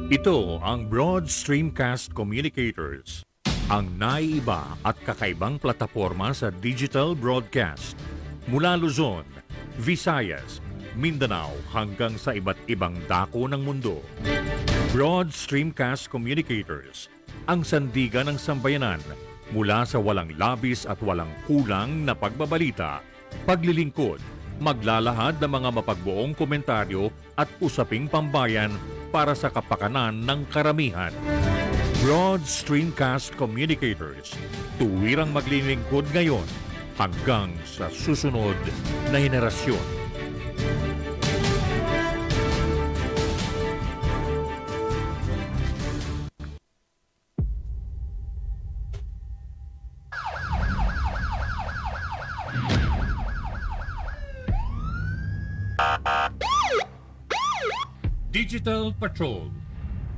Ito ang Broad Streamcast Communicators, ang naiiba at kakaibang plataporma sa digital broadcast. Mula Luzon, Visayas, Mindanao hanggang sa iba't ibang dako ng mundo. Broad Streamcast Communicators, ang sandigan ng sambayanan mula sa walang labis at walang kulang na pagbabalita, paglilingkod, maglalahad ng mga mapagbuong komentaryo at usaping pambayan para sa kapakanan ng karamihan. Broad Streamcast Communicators, tuwirang maglilingkod ngayon hanggang sa susunod na henerasyon. Digital Patrol.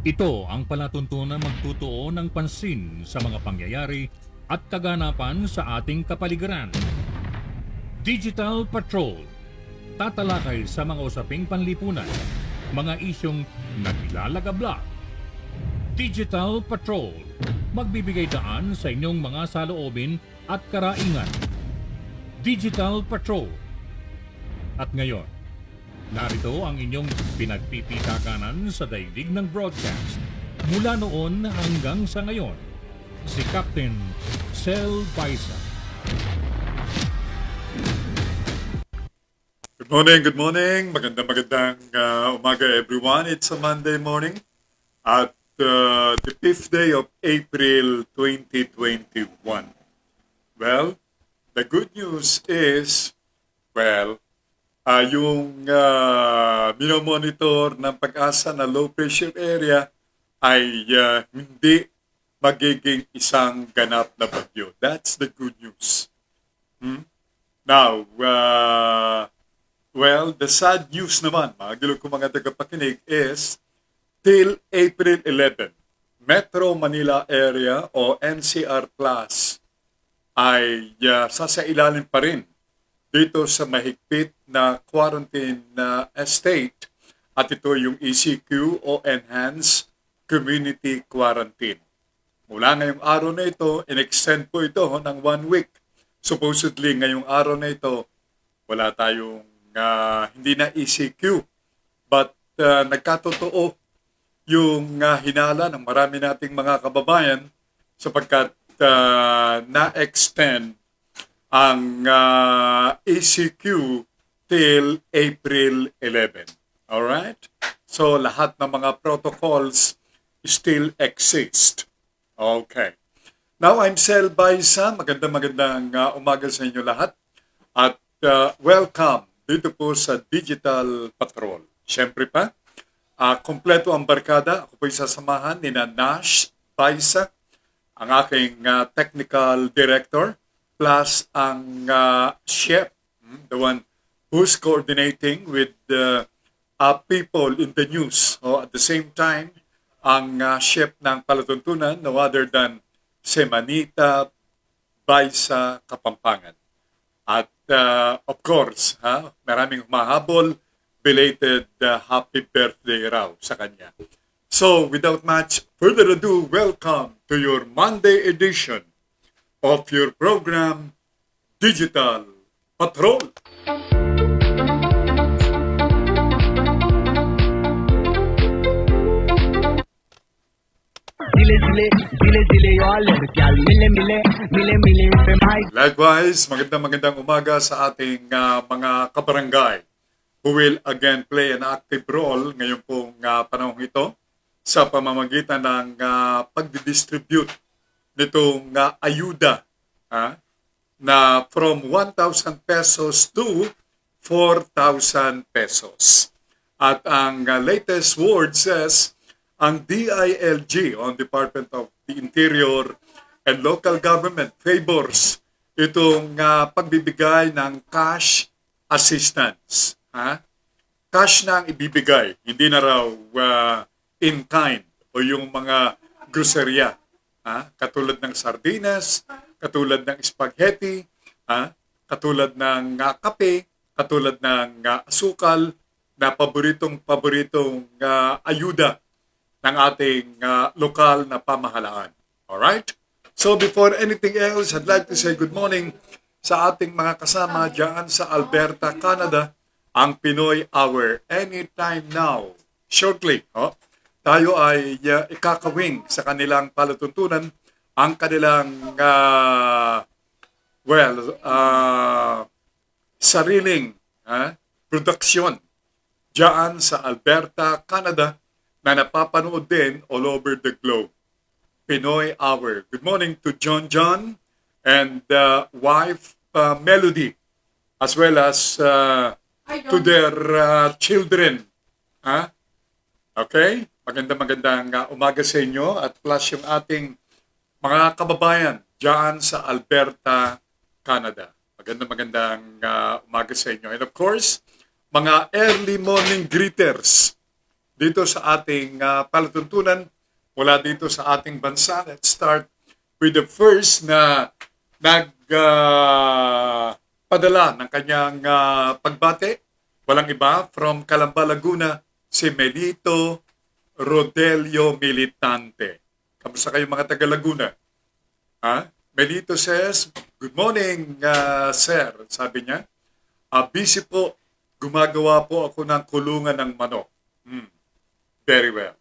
Ito ang palatuntunang magtutuo ng pansin sa mga pangyayari at kaganapan sa ating kapaligiran. Digital Patrol. Tatalakay sa mga usaping panlipunan, mga isyong naglalagabla. Digital Patrol. Magbibigay daan sa inyong mga saloobin at karaingan. Digital Patrol. At ngayon, narito ang inyong pinagpipitakanan sa daigdig ng broadcast mula noon hanggang sa ngayon, si Captain Sel Baisa. Good morning. Magandang umaga everyone. It's a Monday morning at the 5th day of April 2021. Well, the good news is, yung minomonitor ng Pag-asa na low pressure area ay hindi magiging isang ganap na bagyo. That's the good news. Now, the sad news naman, mga gilog ko mga tagapakinig, is till April 11, Metro Manila area o NCR Plus ay sasailalim pa rin dito sa mahigpit na quarantine state at ito yung ECQ o Enhanced Community Quarantine. Mula ngayong araw na ito, in-extend po ito ng 1 week. Supposedly ngayong araw na ito, wala tayong hindi na ECQ. But nagkatotoo yung hinala ng marami nating mga kababayan sapagkat na-extend ang ECQ till April 11. Alright? So lahat ng mga protocols still exist. Okay. Now I'm Sel Baisa. Magandang umaga sa inyo lahat. At welcome dito po sa Digital Patrol. Siyempre pa, kompleto ang barkada. Ako po'y sasamahan ni Nash Baisa, ang aking technical director, plus ang chef, the one who's coordinating with the people in the news. At the same time, ang chef ng palatuntunan, no other than si Manita Baisa Kapampangan. At of course, maraming humahabol, belated happy birthday raw sa kanya. So, without much further ado, welcome to your Monday edition of your program, Digital Patrol. Likewise, magandang umaga sa ating mga kabarangay who will again play an active role ngayon pong panahong ito sa pamamagitan ng pagdidistribute nitong ayuda na from 1,000 pesos to 4,000 pesos. At ang latest word says, ang DILG, on Department of the Interior and Local Government, favors itong pagbibigay ng cash assistance. Cash na ang ibibigay, hindi na raw in kind o yung mga grocerya. Katulad ng sardinas, katulad ng spaghetti, katulad ng kape, katulad ng asukal, na paboritong ayuda ng ating lokal na pamahalaan. Alright? So before anything else, I'd like to say good morning sa ating mga kasama dyan sa Alberta, Canada, ang Pinoy Hour. Anytime now, shortly, tayo ay ikakawing sa kanilang palatuntunan ang kanilang sariling produksyon dyan sa Alberta, Canada na napapanood din all over the globe. Pinoy Hour. Good morning to John and wife Melody, as well as to their children. Okay? Magandang umaga sa inyo at plus yung ating mga kababayan dyan sa Alberta, Canada. Magandang umaga sa inyo. And of course, mga early morning greeters dito sa ating palatuntunan mula dito sa ating bansa. Let's start with the first na nagpadala ng kanyang pagbate. Walang iba, from Calamba, Laguna, si Melito Rodelio Militante. Kamusta kayo mga taga Laguna? Melito says, good morning, sir. Sabi niya, busy po, gumagawa po ako ng kulungan ng manok. Very well.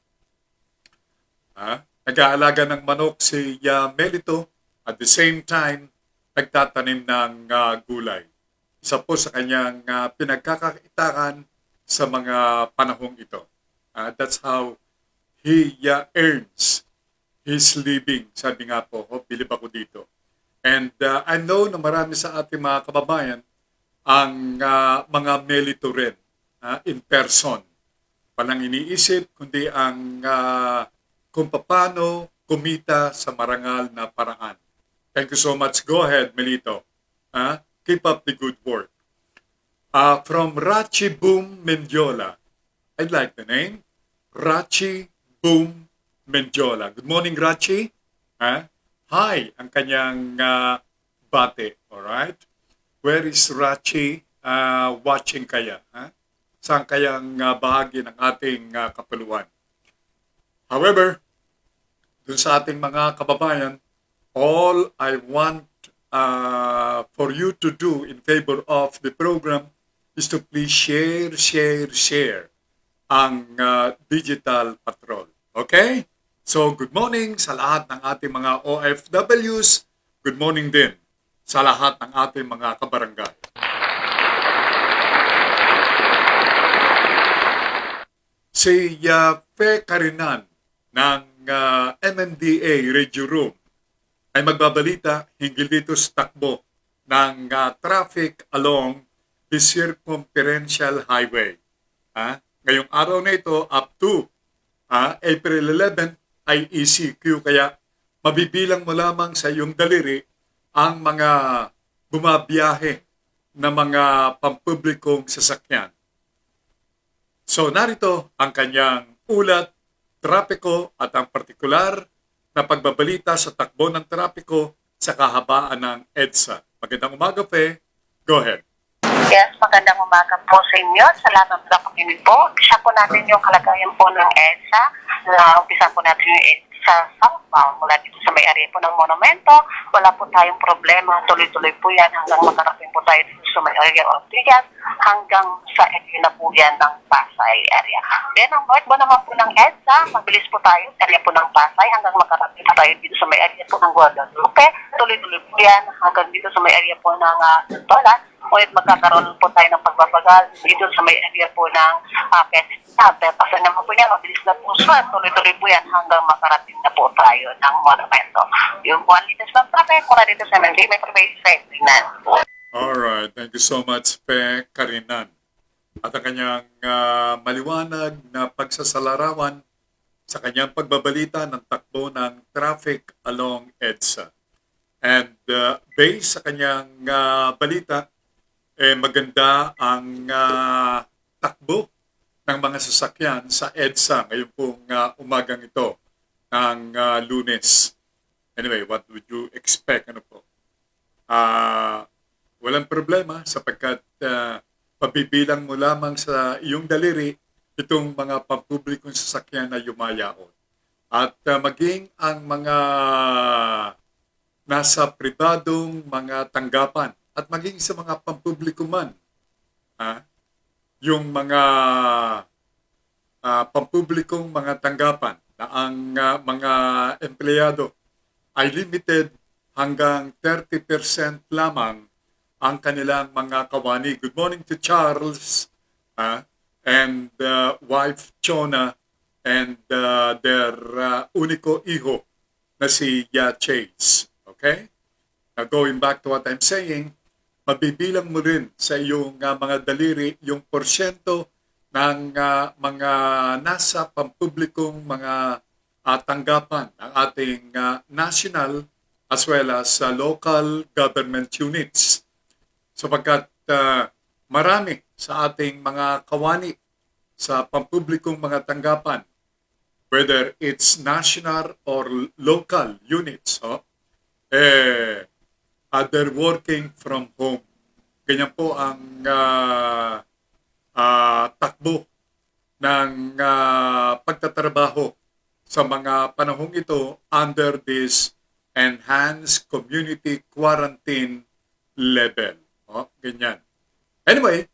Nag-aalaga ng manok si Melito, at the same time, nagtatanim ng gulay. Isa po sa kanyang pinagkakakitaan sa mga panahong ito. That's how he earns his living. Sabi nga po, bilib ako dito. And I know na marami sa ating mga kababayan ang mga Melito rin in person. Walang iniisip, kundi ang kung paano kumita sa marangal na paraan. Thank you so much. Go ahead, Melito. Keep up the good work. From Rachi Boom Mendiola. I like the name. Rachi Boom Mendiola. Good morning, Rachi. Hi, ang kanyang bate. Alright? Where is Rachi watching kaya? Saan kayang bahagi ng ating kapuluan? However, dun sa ating mga kababayan, all I want for you to do in favor of the program is to please share ang Digital Patrol. Okay? So, good morning sa lahat ng ating mga OFWs. Good morning din sa lahat ng ating mga kabarangay. Si Fe Karinan ng MMDA Radio Room ay magbabalita hinggil dito sa takbo ng traffic along the Circumferential Highway. Ngayong araw na ito up to April 11 ay ECQ, kaya mabibilang mo lamang sa iyong daliri ang mga bumabiyahe na mga pampublikong sasakyan. So narito ang kanyang ulat, trapiko at ang partikular na pagbabalita sa takbo ng trapiko sa kahabaan ng EDSA. Magandang umaga, Fe. Go ahead. Yes, magandang umaga po sa inyo. Salamat sa pakinig po. Umpisa po natin yung kalagayan po ng EDSA. Umpisa po natin yung EDSA southbound mula dito sa may area po ng monumento. Wala po tayong problema. Tuloy-tuloy po yan hanggang makarating po tayo dito sa may area of Tigas hanggang sa area na po yan ng Pasay area. Then, ang northbound naman po ng EDSA, mabilis po tayo sa area po ng Pasay hanggang makarating po tayo dito sa may area po ng Guadalupe. Tuloy-tuloy po yan hanggang dito sa may area po ng Tolan. Ngunit magkakaroon po tayo ng pagbabagal dito sa may area po ng Pasan naman po niya, mabilis na po siya. Tuloy-tuloy po yan hanggang makarating na po tayo ng monumento. Yung buwan litas ng traffic, mula dito sa Nandi, may permission sa Tingnan. Alright, thank you so much, Pe Karinan. At ang kanyang maliwanag na pagsasalarawan sa kanyang pagbabalita ng takbo ng traffic along EDSA. And based sa kanyang balita, maganda ang takbo ng mga sasakyan sa EDSA ngayon pong umagang ito ng Lunes. Anyway, what would you expect? Walang problema sapagkat pabibilang mo lamang sa iyong daliri itong mga pampublikong sasakyan na yumayaon. At maging ang mga nasa pribadong mga tanggapan at maging sa mga pampubliko man, yung mga pampublikong mga tanggapan na ang mga empleyado ay limited hanggang 30% lamang ang kanilang mga kawani. Good morning to Charles and wife Chona and their unico hijo na si Chase. Okay? Now going back to what I'm saying, mabibilang mo rin sa iyong mga daliri yung porsyento ng mga nasa pampublikong mga tanggapan ng ating national as well as local government units. Sapagkat marami sa ating mga kawani sa pampublikong mga tanggapan, whether it's national or local units, they're working from home. Ganyan po ang takbo ng pagtatrabaho sa mga panahong ito under this enhanced community quarantine level. Ganyan. Anyway,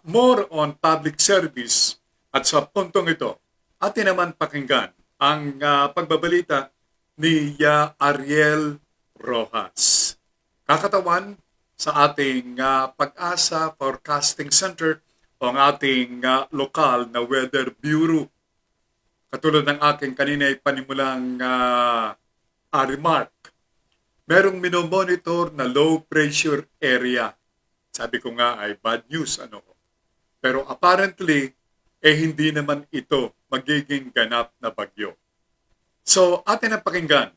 more on public service at sa puntong ito, atin naman pakinggan ang pagbabalita ni Ariel Rojas. Kakatawan sa ating Pag-asa Forecasting Center o ang ating lokal na Weather Bureau. Katulad ng aking kanina ay panimulang remark, merong minomonitor na low pressure area. Sabi ko nga ay bad news. Pero apparently, hindi naman ito magiging ganap na bagyo. So, atin ang pakinggan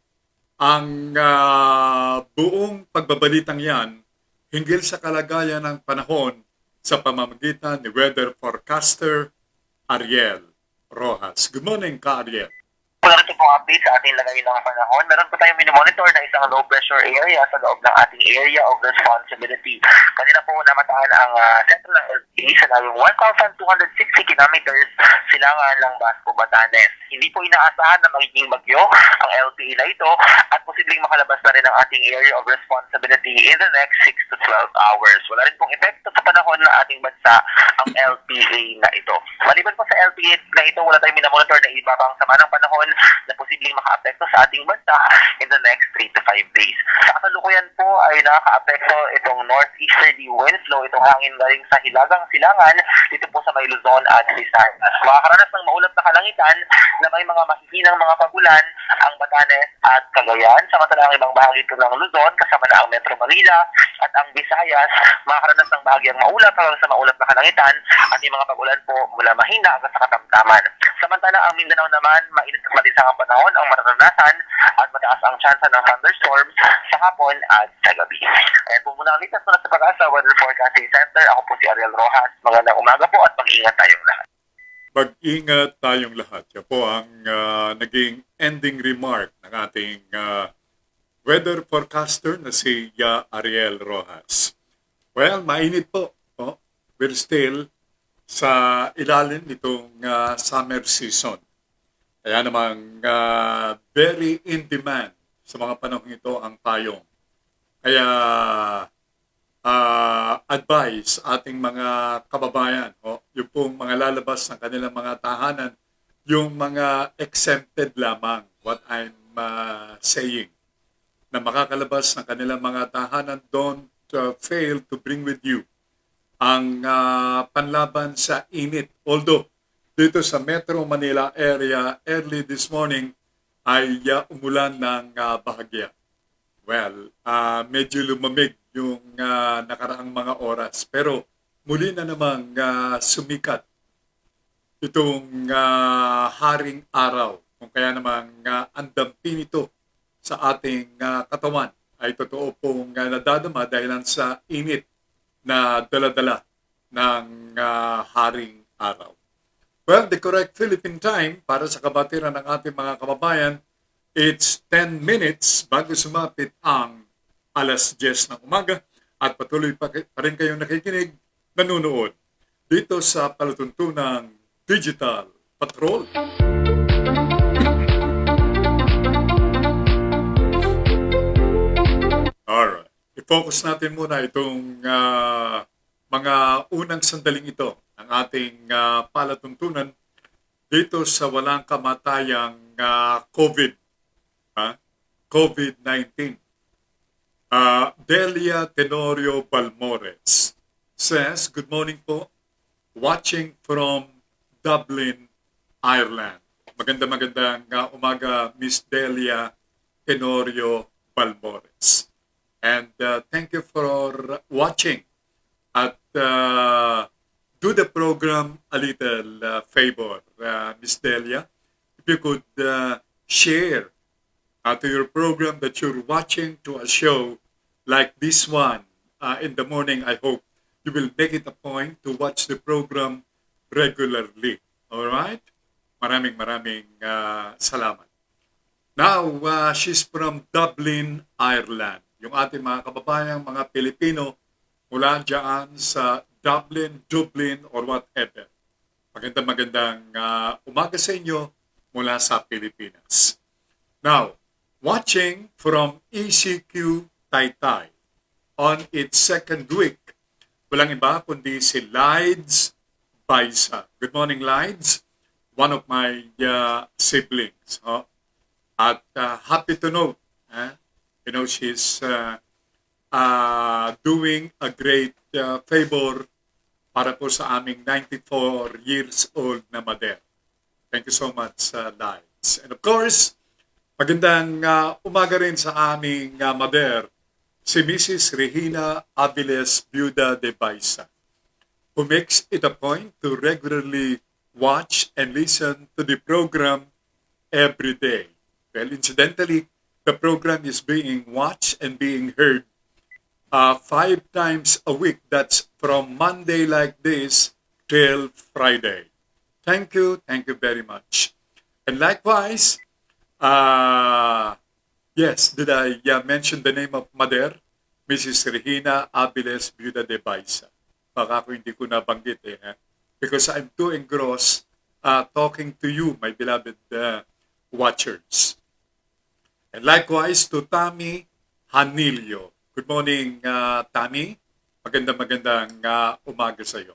ang buong pagbabalitang yan hinggil sa kalagayan ng panahon sa pamamagitan ni weather forecaster Ariel Rojas. Good morning, ka Ariel. Wala rin pong update sa ating lagay ng panahon. Meron po tayong monitor na isang low pressure area sa loob ng ating area of responsibility. Kanina po namataan ang sentro ng LPA sa layong 1,260 kilometers silangan ng Basco, Batanes. Hindi po inaasahan na magiging bagyo ang LPA na ito at posibleng makalabas na rin ang ating area of responsibility in the next 6 to 12 hours. Wala rin pong epekto sa panahon ng ating bansa ang LPA na ito. Maliban po sa LPA na ito, wala tayong minamonitor na iba pang sama ng panahon na posibleng maka-apekto sa ating bansa in the next 3 to 5 days. Sa kasalukuyan po ay nakaka-apekto itong northeasterly wind flow, itong hangin galing sa hilagang silangan dito po sa may Luzon at Visayas. Makakaranas ng maulap na kalangitan na may mga mahihinang mga pagulan ang Batanes at Cagayan. Samantala ang ibang bahagi po ng Luzon kasama na ang Metro Manila at ang Visayas makakaranas ng bahagyang maulap hanggang sa maulap na kalangitan at yung mga pagulan po mula mahina hanggang sa katamtaman. Samantala ang Mindanao naman, mainit at malisang ang panahon ang mararanasan at mataas ang tsansa ng thunderstorms sa hapon at sa gabi. Ayan po muna ang litas mula sa Pag-asa Weather Forecasting Center. Ako po si Ariel Rojas. Magandang umaga po at mag-ingat tayong lahat. Mag-ingat tayong lahat. Yan po ang naging ending remark ng ating weather forecaster na si Ariel Rojas. Well, mainit po. We're still sa ilalim nitong summer season. Kaya namang very in demand sa mga panahon ito ang payong. Kaya advice ating mga kababayan, yung pong mga lalabas ng kanilang mga tahanan, yung mga exempted lamang, what I'm saying, na makakalabas ng kanilang mga tahanan, don't fail to bring with you ang panlaban sa init. Although, dito sa Metro Manila area, early this morning, ay umulan ng bahagya. Well, medyo lumamig yung nakaraang mga oras. Pero muli na namang sumikat itong haring araw. Kung kaya namang ang dampi nito sa ating katawan ay totoo pong nadadama dahil sa init na dala-dala ng haring araw. Well, the correct Philippine time para sa kabatiran ng ating mga kababayan, it's 10 minutes bago sumapit ang alas 10 ng umaga at patuloy pa rin kayong nakikinig nanonood dito sa palatuntunang Digital Patrol. Alright. I-focus natin muna itong mga unang sandaling ito, ang ating palatuntunan dito sa walang kamatayang COVID, COVID-19. Delia Tenorio Balmores says, good morning po, watching from Dublin, Ireland. Magandang umaga, Miss Delia Tenorio Balmores. And thank you for watching. At do the program a little favor, Miss Delia. If you could share to your program that you're watching to a show like this one in the morning, I hope you will make it a point to watch the program regularly. All right? Maraming salamat. Now, she's from Dublin, Ireland. Yung ating mga kababayang mga Pilipino mula dyan sa Dublin, or whatever. Magandang umaga sa inyo mula sa Pilipinas. Now, watching from ECQ Taytay on its second week, walang iba kundi si Lides Baisa. Good morning, Lides. One of my siblings. At happy to know, she's doing a great favor para po sa aming 94 years old na mother. Thank you so much, Lides. And of course, magandang umaga rin sa aming mother, si Mrs. Regina Aviles Biuda de Baisa, who makes it a point to regularly watch and listen to the program every day. Well, incidentally, the program is being watched and being heard 5 times a week. That's from Monday like this till Friday. Thank you very much. And likewise, yes, did I mention the name of Mother? Mrs. Regina Aviles Biuda de Baisa. Baka ako hindi ko nabanggit because I'm too engrossed talking to you, my beloved watchers. And likewise to Tammy Hanilio. Good morning, Tammy. Magandang umaga sa iyo.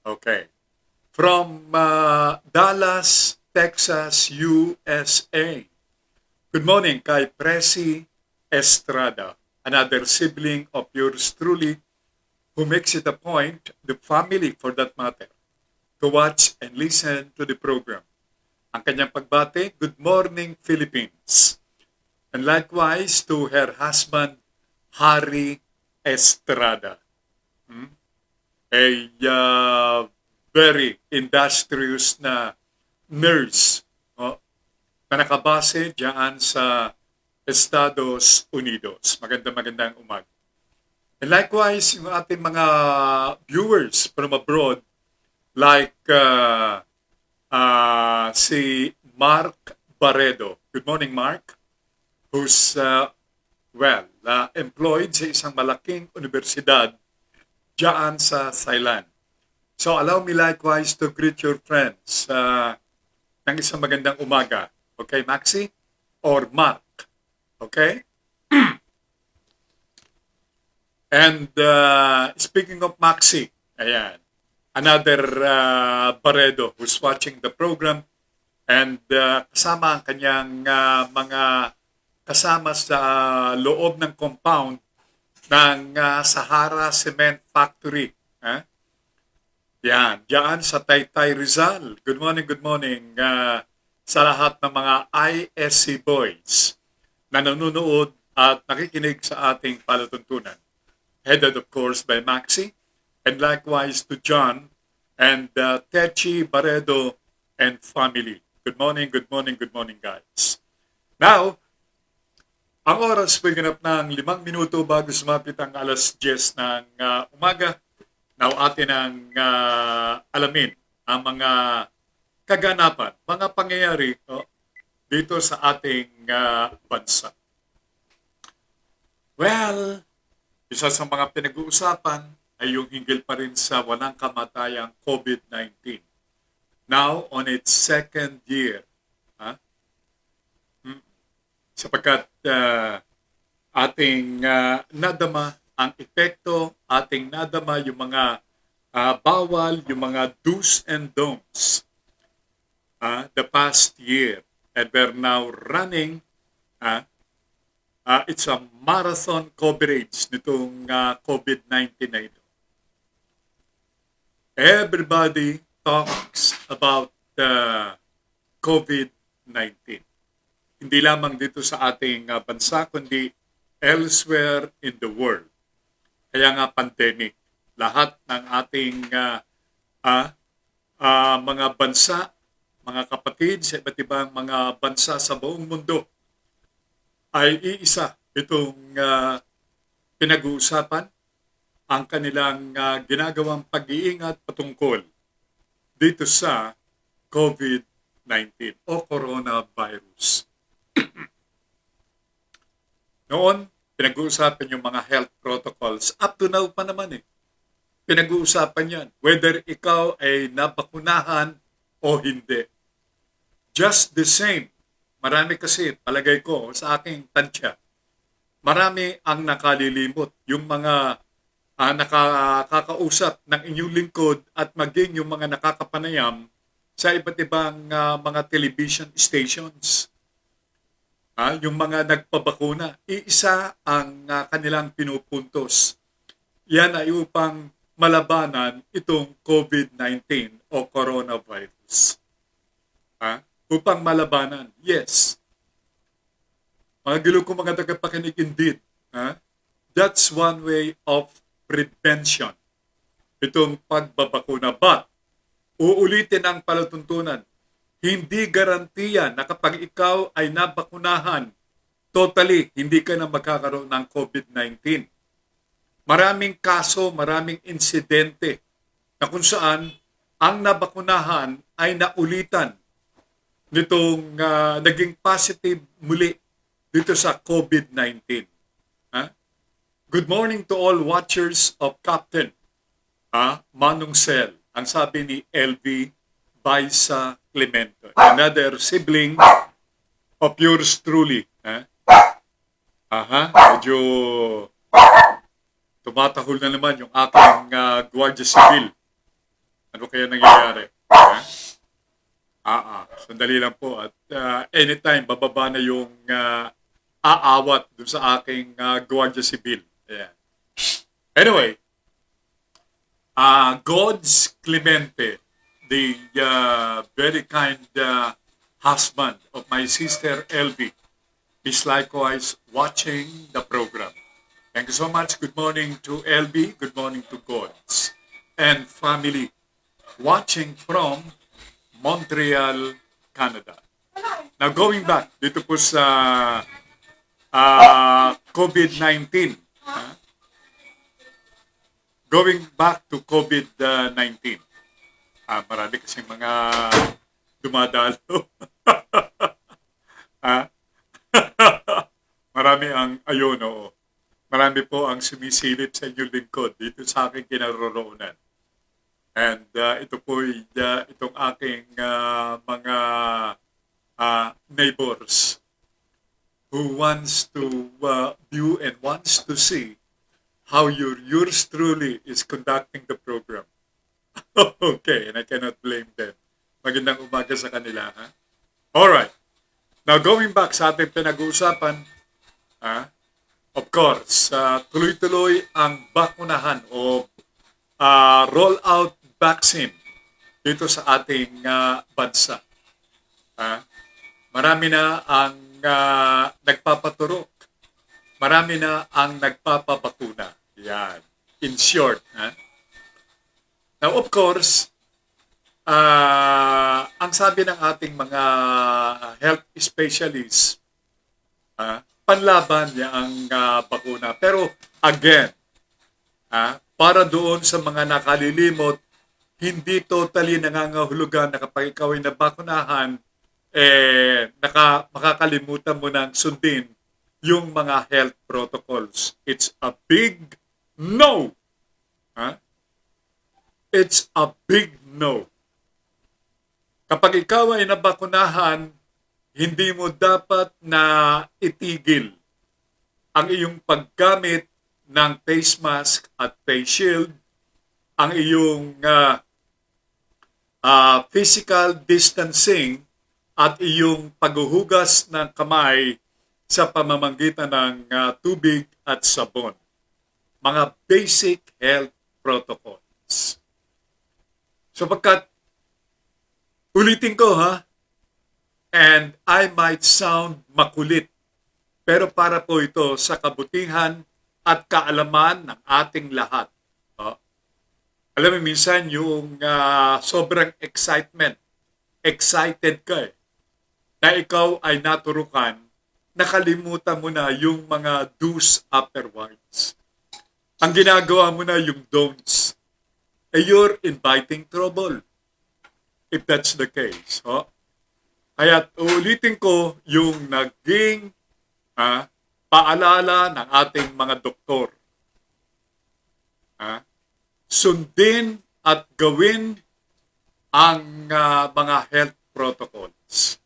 Okay. From Dallas, Texas, USA. Good morning kay Presi Estrada, another sibling of yours truly, who makes it a point, the family for that matter, to watch and listen to the program. Ang kanyang pagbate, good morning Philippines. And likewise to her husband, Harry Estrada. A very industrious na nurse na nakabase dyan sa Estados Unidos. Magandang umaga. And likewise, yung ating mga viewers from abroad, like si Mark Barredo. Good morning, Mark. Who's, employed sa isang malaking universidad dyan sa Thailand. So allow me likewise to greet your friends ng isang magandang umaga. Okay, Maxi? Or Mark? Okay? And speaking of Maxi, ayan, another Barredo who's watching the program and kasama ang kanyang mga kasama sa loob ng compound ng Sahara Cement Factory. Yan, diyan sa Taytay, Rizal. Good morning sa lahat ng mga ISC boys na nanonood at nakikinig sa ating palatuntunan. Headed of course by Maxi, and likewise to John and Techi Barredo and family. Good morning guys. Now, ang oras po ganap ng 5 minuto bago sumapit ang alas 10 ng umaga. Now, atin ang alamin ang mga kaganapan, mga pangyayari dito sa ating bansa. Well, isa sa mga pinag-uusapan ay yung hinggil pa rin sa walang kamatayang COVID-19. Now, on its second year, ha? Sapagkat ating nadama ang epekto, ating nadama yung mga bawal, yung mga do's and don'ts the past year. And we're now running, it's a marathon coverage nitong COVID-19 na ito. Everybody talks about COVID-19. Hindi lamang dito sa ating bansa, kundi elsewhere in the world. Kaya nga pandemic. Lahat ng ating mga bansa, mga kapatid sa iba't ibang mga bansa sa buong mundo ay iisa itong pinag-uusapan ang kanilang ginagawang pag-iingat patungkol dito sa COVID-19 o coronavirus. Noon, pinag-uusapan yung mga health protocols. Up to now pa naman pinag-uusapan yan. Whether ikaw ay nabakunahan o hindi. Just the same. Marami kasi, palagay ko, sa aking tansya, marami ang nakalilimot. Yung mga nakakausap ng inyong lingkod at maging yung mga nakakapanayam sa iba't ibang mga television stations. Yung mga nagpabakuna, iisa ang kanilang pinupuntos. Yan ay upang malabanan itong COVID-19 o coronavirus. Upang malabanan, yes. Mga gilo ko mga tagapakinig, indeed. That's one way of prevention. Itong pagbabakuna. But, uulitin ang palatuntunan. Hindi garantiya na kapag ikaw ay nabakunahan, totally, hindi ka na magkakaroon ng COVID-19. Maraming kaso, maraming insidente na kung saan ang nabakunahan ay naulitan nitong naging positive muli dito sa COVID-19. Good morning to all watchers of Captain Manong Sel. Ang sabi ni LV Baisa Clemente, another sibling of yours truly. Medyo tumatahol na naman yung aking Guardia Civil. Ano kaya nangyayari? Sandali lang po. At anytime, bababa na yung aawat dun sa aking Guardia Civil. Ayan. Anyway, God's Clemente, the very kind husband of my sister LV, is likewise watching the program. Thank you so much. Good morning to LV. Good morning to Gods and family watching from Montreal, Canada. Now going back dito po sa COVID-19. Going back to COVID-19. Marami kasi mga dumadalo. Marami ang oo. Marami po ang sumisilip sa inyong lingkod dito sa aking kinaroroonan. And ito po itong aking mga neighbors who wants to view and wants to see how yours truly is conducting the program. Okay, and I cannot blame them. Magandang umaga sa kanila. Alright. Now, going back sa ating pinag-uusapan, of course, tuloy-tuloy ang bakunahan o roll-out vaccine dito sa ating bansa. Marami na ang nagpapaturok. Marami na ang nagpapabakuna. Yan. In short. Now, of course, ang sabi ng ating mga health specialists, panlaban niya ang bakuna. Pero, again, para doon sa mga nakalilimot, hindi totally nangangahulugan na kapag ikaw ay nabakunahan, makakalimutan mo nang sundin yung mga health protocols. It's a big no! Ha? It's a big no. Kapag ikaw ay nabakunahan, hindi mo dapat na itigil ang iyong paggamit ng face mask at face shield, ang iyong physical distancing at iyong paghuhugas ng kamay sa pamamagitan ng tubig at sabon. Mga basic health protocols. Sapagkat, ulitin ko and I might sound makulit, pero para po ito sa kabutihan at kaalaman ng ating lahat. Alam mo, minsan yung sobrang excited ka na ikaw ay naturukan, nakalimutan mo na yung mga do's afterwards. Ang ginagawa mo na yung don'ts. You're inviting trouble. If that's the case. Kaya ulitin ko yung naging paalala ng ating mga doktor. Sundin at gawin ang mga health protocols.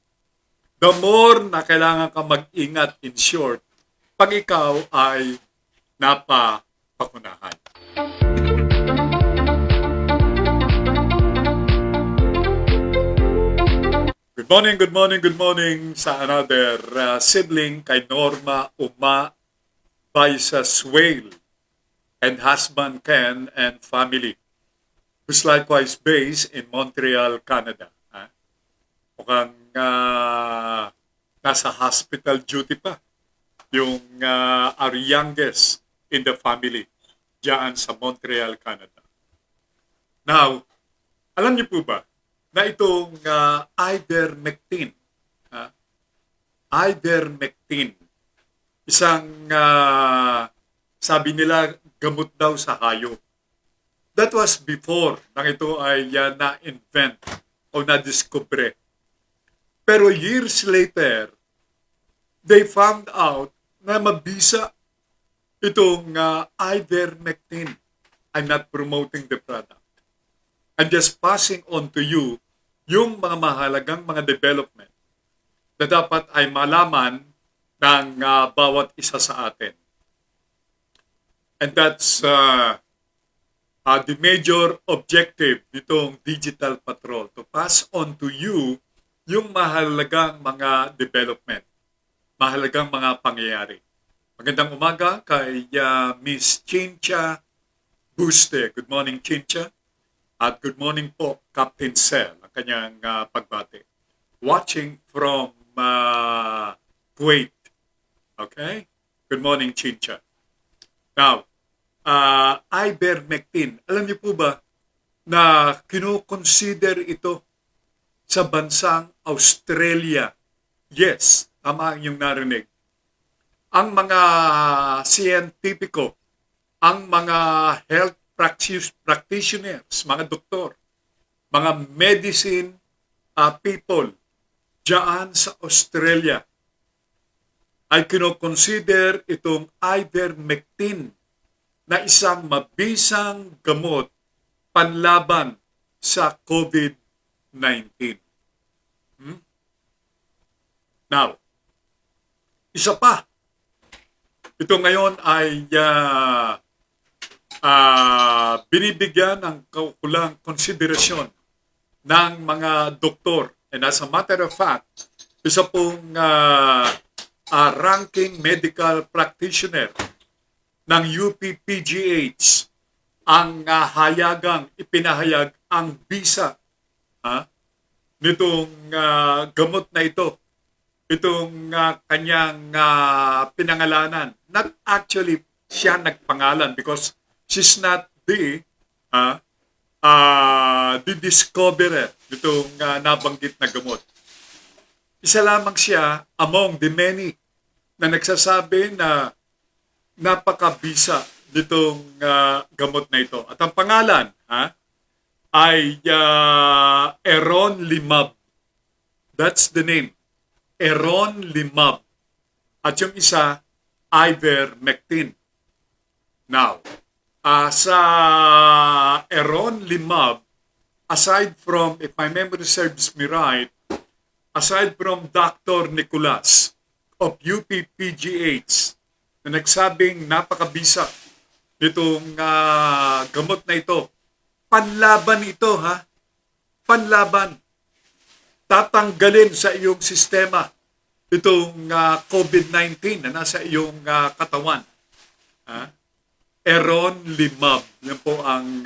The more na kailangan ka mag-ingat, in short, pag ikaw ay napapakunahan. Good morning sa another sibling kay Norma Uma Baisaswale and husband Ken and family, who's likewise based in Montreal, Canada. Mukhang nasa hospital duty pa yung our youngest in the family diyan sa Montreal, Canada. Now, alam niyo po ba na itong ivermectin, ivermectin, isang sabi nila gamot daw sa hayop. That was before nang ito ay na-invent o na-discover. Pero years later, they found out na mabisa itong ivermectin. I'm not promoting the product. I'm just passing on to you yung mga mahalagang mga development na dapat ay malaman ng bawat isa sa atin. And that's the major objective nitong Digital Patrol, to pass on to you yung mahalagang mga development, mahalagang mga pangyayari. Magandang umaga kay Miss Chincha Buste. Good morning, Chincha. At good morning po, Captain Sel, ang kanyang pagbati. Watching from Kuwait. Okay? Good morning, Chincha. Now, ivermectin. Alam niyo po ba na kino-consider ito sa bansang Australia? Yes, tama ang iyong narinig. Ang mga siyentipiko, ang mga health practitioners, mga doktor, mga medicine people diyan sa Australia ay kino-consider itong ivermectin na isang mabisang gamot panlaban sa COVID-19. Now, isa pa, ito ngayon ay binibigyan ng kaukulang konsiderasyon ng mga doktor. And as a matter of fact, isa pong ranking medical practitioner ng UPPGH ang ipinahayag ang bisa nitong gamot na ito. Itong kanyang pinangalanan. Not actually siya nagpangalan because she's not the discoverer nitong nabanggit na gamot. Isa lamang siya among the many na nagsasabi na napakabisa nitong gamot na ito. At ang pangalan ay Eronlimab. That's the name. Eronlimab. At yung isa, ivermectin. Now, Sa Eronlimab, aside from, if my memory serves me right, aside from Dr. Nicolas of UPPGH na nagsabing napakabisa nitong gamot na ito, panlaban ito ha, panlaban, tatanggalin sa iyong sistema itong COVID-19 na nasa iyong katawan. Eronlimab, yan po ang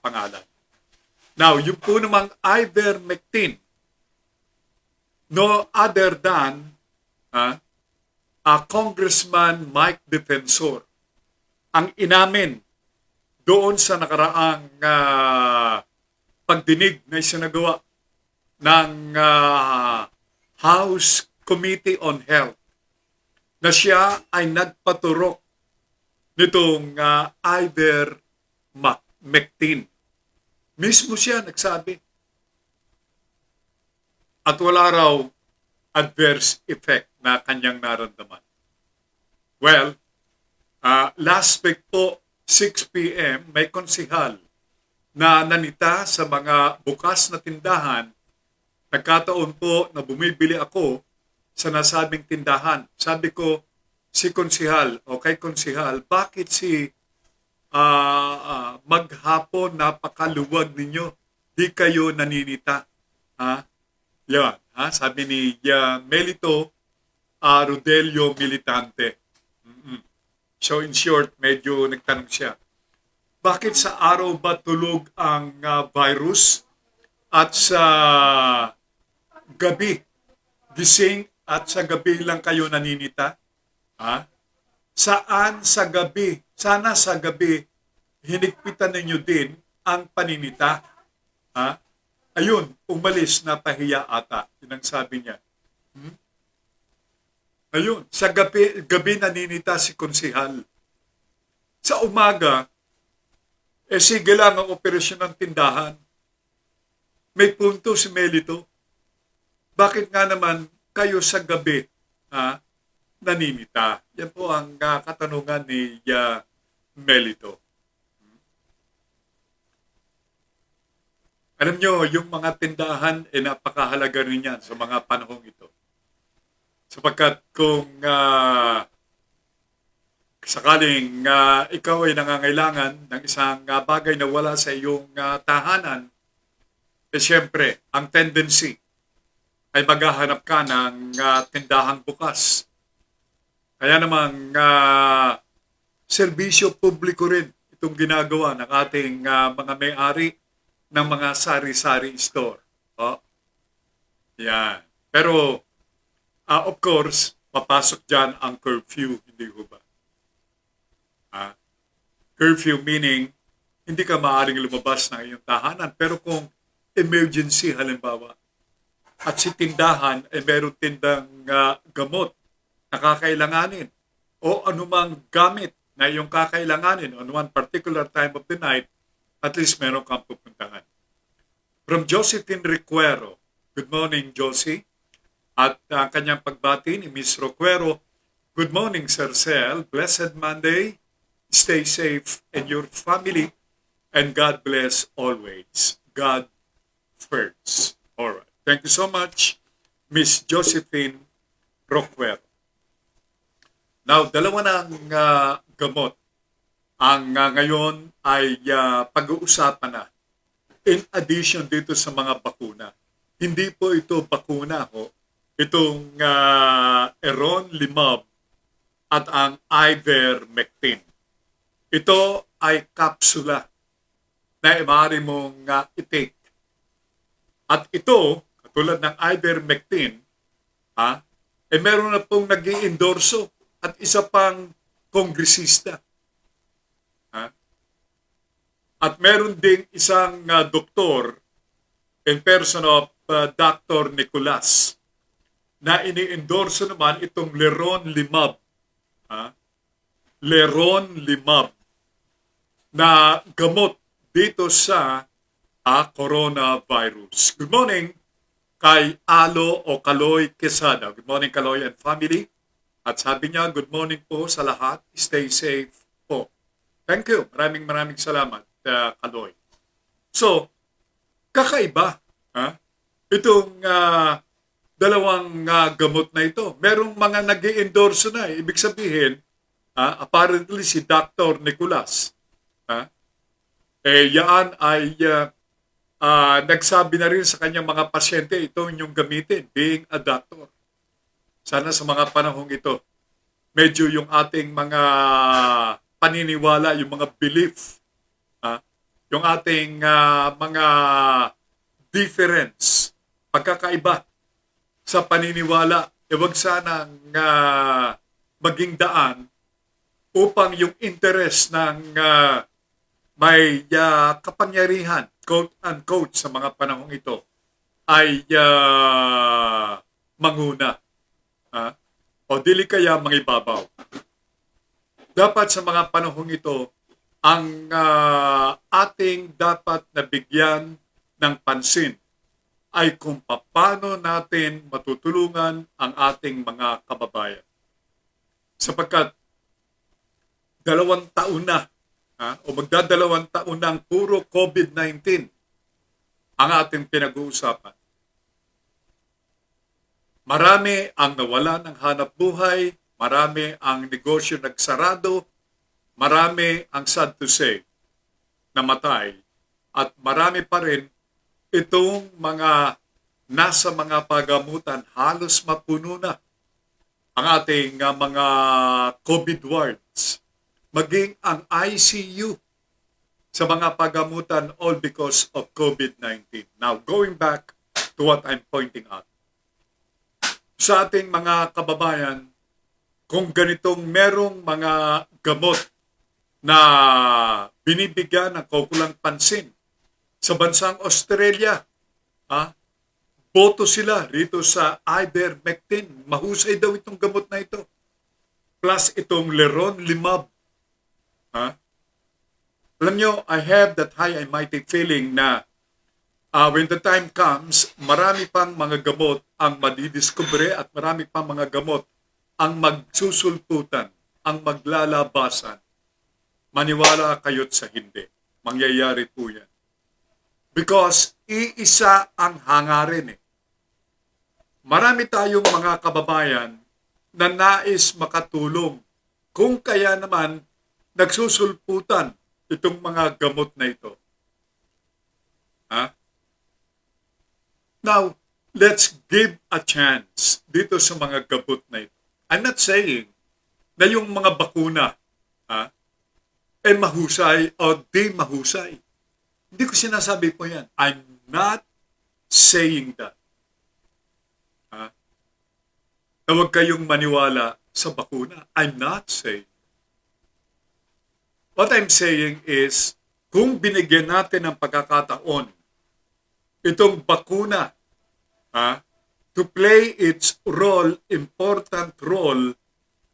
pangalan. Now, yung po namang ivermectin, no other than Congressman Mike Defensor ang inamin doon sa nakaraang pagdinig na isinagawa ng House Committee on Health na siya ay nagpaturok nitong ivermectin. Mismo siya nagsabi. At wala raw adverse effect na kanyang naramdaman. Well, last week po, 6 p.m., may konsihal na nanita sa mga bukas na tindahan. Nagkataon po na bumibili ako sa nasabing tindahan. Sabi ko, si konsihal, okay konsihal, bakit si maghapon napakaluwag ninyo? Di kayo naninita. Yan, sabi ni Melito Rodelio Militante. So in short, medyo nagtanong siya, bakit sa araw ba tulog ang virus at sa gabi gising at sa gabi lang kayo naninita? Saan sa gabi? Sana sa gabi hinigpitan ninyo din ang paninita. Ayun, umalis na pahiya ata. Yun ang sabi niya. Ayun, sa gabi naninita si konsihal. Sa umaga, sige lang ang operasyon ng tindahan. May punto si Melito. Bakit nga naman kayo sa gabi naninita? Yan po ang katanungan ni Melito. Alam nyo, yung mga tindahan napakahalaga rin yan sa mga panahong ito. Sapagkat kung sakaling ikaw ay nangangailangan ng isang bagay na wala sa iyong tahanan, siyempre, ang tendency ay maghahanap ka ng tindahang bukas. Kaya namang serbisyo publiko rin itong ginagawa ng ating mga may-ari ng mga sari-sari store. Yan. Pero, of course, papasok dyan ang curfew, hindi ko ba? Curfew meaning, hindi ka maaaring lumabas ng iyong tahanan. Pero kung emergency, halimbawa, at si tindahan ay meron tindang gamot na kakailanganin o anumang gamit na iyong kakailanganin on one particular time of the night, at least meron kang pupuntahan. From Josephine Recuero, good morning, Josie. At kanyang pagbati ni Ms. Recuero, good morning, Sir Sel. Blessed Monday. Stay safe and your family. And God bless always. God first. All right. Thank you so much, Ms. Josephine Recuero. Now, dalawa ng gamot ang ngayon ay pag-uusapan na. In addition dito sa mga bakuna. Hindi po ito bakuna ho. Itong Eronlimab at ang ivermectin. Ito ay kapsula na maaari mong i-take. At ito, katulad ng ivermectin, meron na pong nag-i-endorso at isa pang kongresista. At meron ding isang doktor in person of Dr. Nicolas na ini-endorso naman itong Leronlimab. Leronlimab na gamot dito sa coronavirus. Good morning kay Alo o Kaloy Quesada. Good morning, Kaloy and family. At sabi niya, good morning po sa lahat. Stay safe po. Thank you. Maraming salamat, Kaloy. So, kakaiba. Ha? Itong dalawang gamot na ito. Merong mga nag-i-endorse na. Ibig sabihin, apparently si Dr. Nicolas, yan ay nagsabi na rin sa kanyang mga pasyente, ito yung gamitin, being a doctor. Sana sa mga panahong ito, medyo yung ating mga paniniwala, yung mga belief, yung ating mga difference, pagkakaiba sa paniniwala, huwag sanang maging daan upang yung interest ng may kapangyarihan, quote-unquote, sa mga panahong ito ay manguna. O dili kaya mangibabaw. Dapat sa mga panahong ito, ang ating dapat nabigyan ng pansin ay kung paano natin matutulungan ang ating mga kababayan. Sapagkat 2 taon na, o magdadalawang taon na ang puro COVID-19 ang ating pinag-uusapan. Marami ang nawala ng hanap buhay, marami ang negosyo nagsarado, marami ang sad to say namatay, at marami pa rin itong mga nasa mga pagamutan, halos mapuno na ang ating mga COVID wards, maging ang ICU sa mga pagamutan, all because of COVID-19. Now, going back to what I'm pointing out, sa ating mga kababayan, kung ganitong merong mga gamot na binibigyan ng kaukulang pansin sa bansang Australia, boto sila rito sa ivermectin. Mahusay daw itong gamot na ito. Plus itong leronlimab. Alam nyo, I have that high and mighty feeling na when the time comes, marami pang mga gamot ang madidiskubre at marami pang mga gamot ang magsusulputan, ang maglalabasan. Maniwala kayo't sa hindi. Mangyayari po yan. Because iisa ang hangarin . Marami tayong mga kababayan na nais makatulong. Kung kaya naman, nagsusulputan itong mga gamot na ito. Now, let's give a chance dito sa mga gamot na ito. I'm not saying na yung mga bakuna mahusay o di mahusay. Hindi ko sinasabi po yan. I'm not saying that. Na huwag kayong maniwala sa bakuna. I'm not saying. What I'm saying is, kung binigyan natin ng pagkakataon itong bakuna to play its role, important role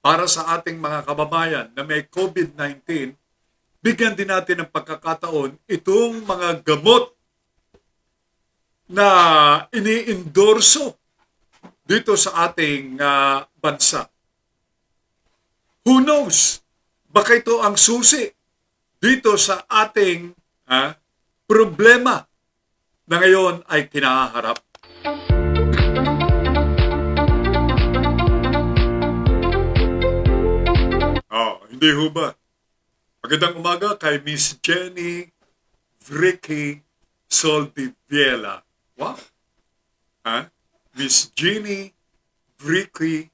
para sa ating mga kababayan na may COVID-19, bigyan din natin ng pagkakataon itong mga gamot na ini-endorso dito sa ating bansa. Who knows? Baka ito ang susi dito sa ating problema na ngayon ay kinaharap. Hindi ho ba? Magandang umaga kay Miss Jenny Vricky Soldiviela. Wow! Miss Jenny Vricky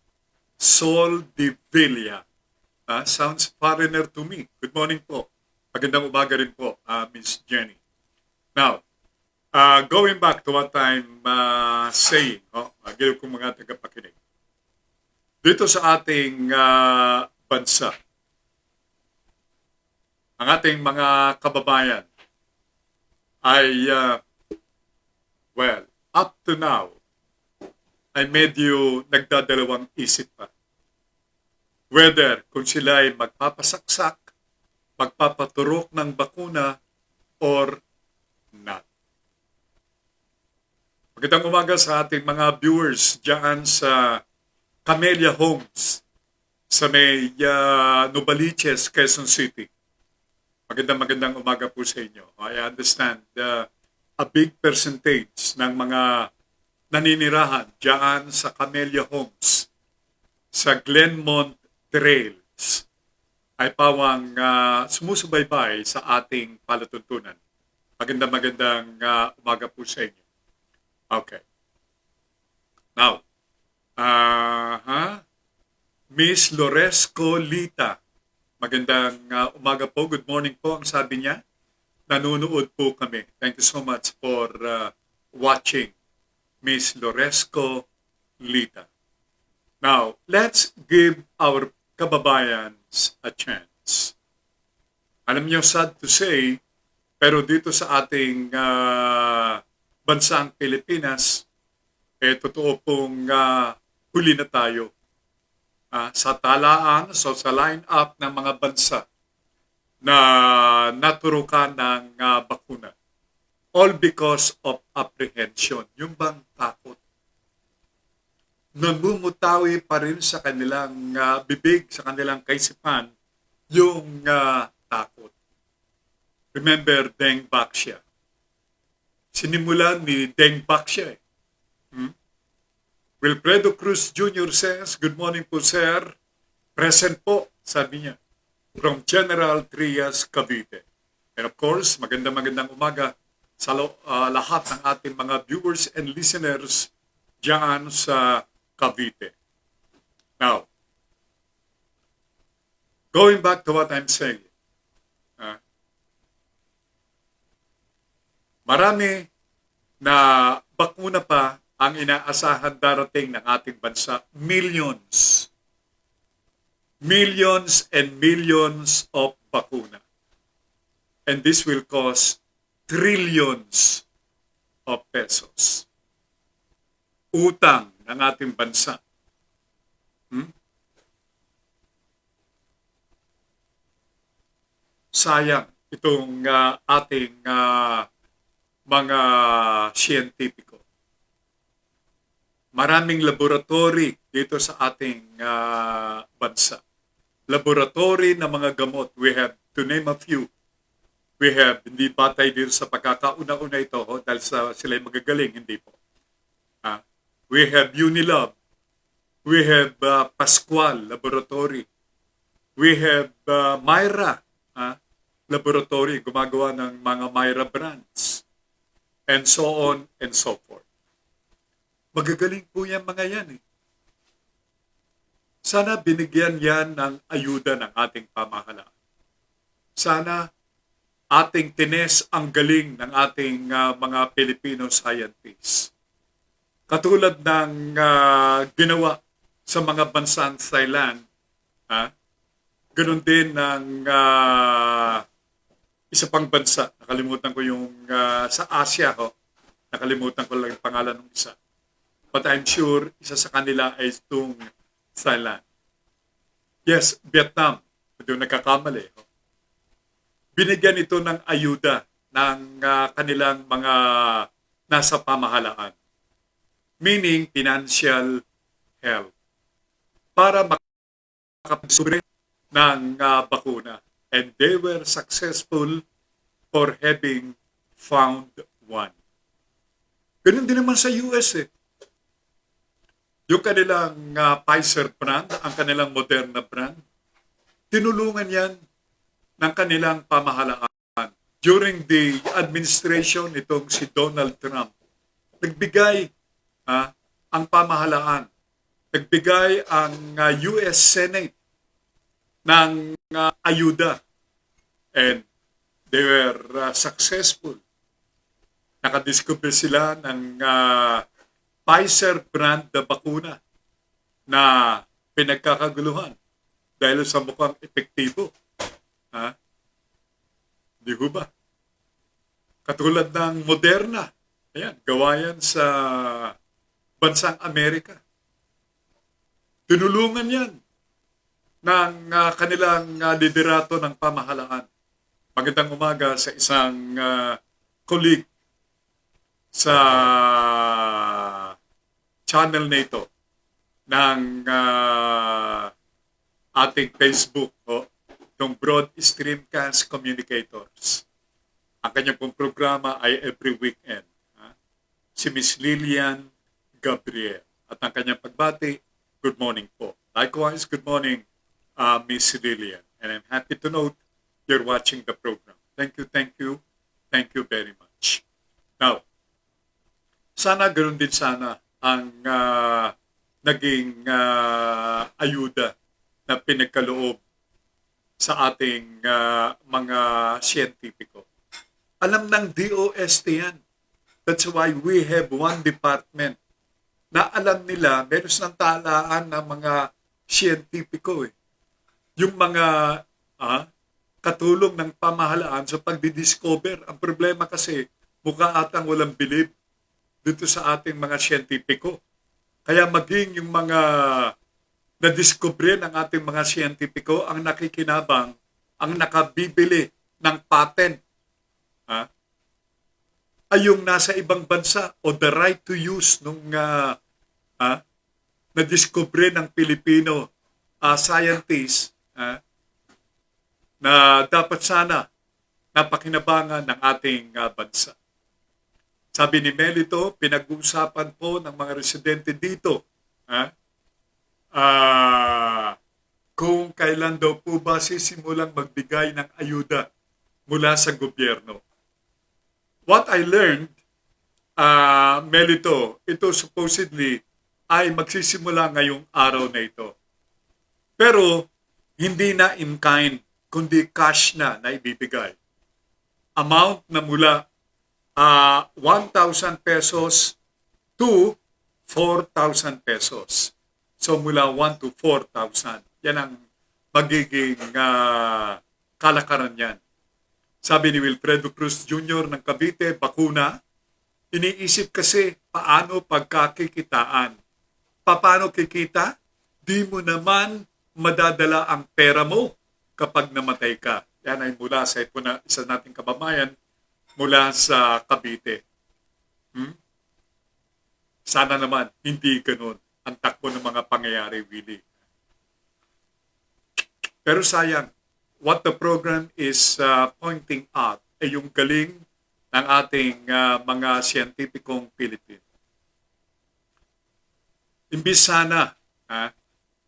Soldiviela. Sounds foreigner to me. Good morning po. Magandang umaga rin po, Miss Jenny. Now, going back to what I'm saying, agil kong mga tagapakinig. Dito sa ating bansa, ang ating mga kababayan ay, up to now, ay medyo nagdadalawang isip pa. Whether kung sila ay magpapasaksak, magpapaturok ng bakuna, or not. Magandang umaga sa ating mga viewers dyan sa Camellia Homes sa may Novaliches, Quezon City. Magandang umaga po sa inyo. I understand a big percentage ng mga naninirahan diyan sa Camellia Homes sa Glenmont Trails ay pawang sumusubaybay sa ating palatuntunan. Magandang umaga po sa inyo. Okay. Now, Miss Loresco Lita. Magandang umaga po. Good morning po ang sabi niya. Nanonood po kami. Thank you so much for watching, Miss Loresco Lita. Now, let's give our kababayans a chance. Alam niyo, sad to say, pero dito sa ating bansang Pilipinas, totoo pong huli na tayo sa talaan, so sa line-up ng mga bansa na naturukan ng bakuna. All because of apprehension. Yung bang takot. Namumutawi pa rin sa kanilang bibig, sa kanilang kaisipan, yung takot. Remember Deng Baxia. Sinimulan ni Deng Baxia. Wilfredo Cruz Jr. says, good morning po sir. Present po, sabi niya, from General Trias, Cavite. And of course, magandang umaga sa lahat ng ating mga viewers and listeners diyan sa Cavite. Now, going back to what I'm saying, marami na bakuna pa ang inaasahan darating ng ating bansa. Millions and millions of bakuna. And this will cost trillions of pesos. Utang ng ating bansa. Sayang itong ating mga siyentipiko. Maraming laboratory dito sa ating bansa. Laboratory na mga gamot. We have, to name a few, we have, hindi batay dito sa pagkakauna-una ito, dahil sila magagaling, hindi po. We have Unilab. We have Pascual Laboratory. We have Myra Laboratory, gumagawa ng mga Myra brands. And so on and so forth. Magagaling po yan mga yan. Sana binigyan yan ng ayuda ng ating pamahalaan. Sana ating tines ang galing ng ating mga Filipino scientists. Katulad ng ginawa sa mga bansang Thailand, ganun din ng isa pang bansa. Nakalimutan ko yung sa Asia. Nakalimutan ko lang yung pangalan ng isa. But I'm sure isa sa kanila ay itong Thailand. Yes, Vietnam. Doon nagkakamali. Binigyan ito ng ayuda ng kanilang mga nasa pamahalaan. Meaning financial help. Para makapagsubre ng bakuna. And they were successful for having found one. Ganun din naman sa US Yung kanilang Pfizer brand, ang kanilang Moderna brand, tinulungan yan ng kanilang pamahalaan. During the administration itong si Donald Trump, nagbigay ang pamahalaan, nagbigay ang US Senate ng ayuda. And they were successful. Nakadiscover sila ng Pfizer brand na bakuna na pinagkakaguluhan dahil sa mukhang epektibo. Di ho ba? Katulad ng Moderna. Ayan, gawa yan sa bansang Amerika. Tinulungan yan ng kanilang liderato ng pamahalaan. Magandang umaga sa isang colleague sa channel na ito ng ating Facebook. ng Broad Streamcast Communicators. Ang kanyang pong programa ay every weekend. Si Miss Lilian Gabriel. At ang kanyang pagbati, good morning po. Likewise, good morning, Miss Lilian. And I'm happy to note you're watching the program. Thank you, thank you, thank you very much. Now, sana ganoon din sana ang naging ayuda na pinagkaloob sa ating mga siyentipiko. Alam ng DOST yan. That's why we have one department na alam nila, meron ng talaan ng mga siyentipiko. Yung mga katulong ng pamahalaan sa pagdidiscover. Ang problema kasi, mukha atang walang bilib dito sa ating mga siyentipiko. Kaya maging yung mga na-discover ng ating mga siyentipiko ang nakikinabang, ang nakabibili ng patent, ay yung nasa ibang bansa o the right to use nung na-discover ng Pilipino scientist na dapat sana napakinabangan ng ating bansa. Sabi ni Melito, pinag-uusapan po ng mga residente dito kung kailan daw po ba sisimulang magbigay ng ayuda mula sa gobyerno. What I learned, Melito, ito supposedly ay magsisimula ngayong araw na ito. Pero hindi na in kind, kundi cash na ibibigay. Amount na mula 1,000 pesos to 4,000 pesos. So mula 1 to 4,000. Yan ang magiging kalakaran yan. Sabi ni Wilfredo Cruz Jr. ng Cavite, bakuna, iniisip kasi paano pagkakikitaan. Paano kikita? Di mo naman madadala ang pera mo kapag namatay ka. Yan ay mula sa isa nating kababayan mula sa Cavite. Sana naman hindi ganun ang takbo ng mga pangyayari, Willie. Pero sayang, what the program is pointing out ay yung galing ng ating mga siyentipikong Pilipino. Imbis sana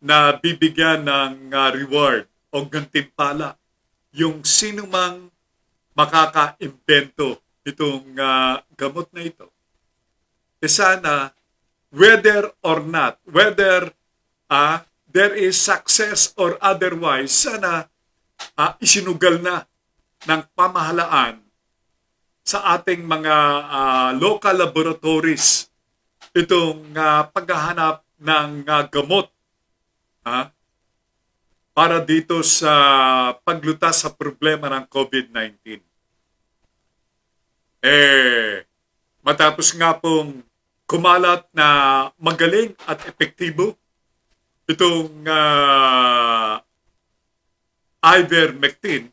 na bibigyan ng reward o gantimpala yung sinumang makaka-imbento itong gamot na ito. E sana, whether or not, whether there is success or otherwise, sana isinugal na ng pamahalaan sa ating mga local laboratories itong paghahanap ng gamot para dito sa paglutas sa problema ng COVID-19. Matapos nga pong kumalat na magaling at epektibo itong ivermectin,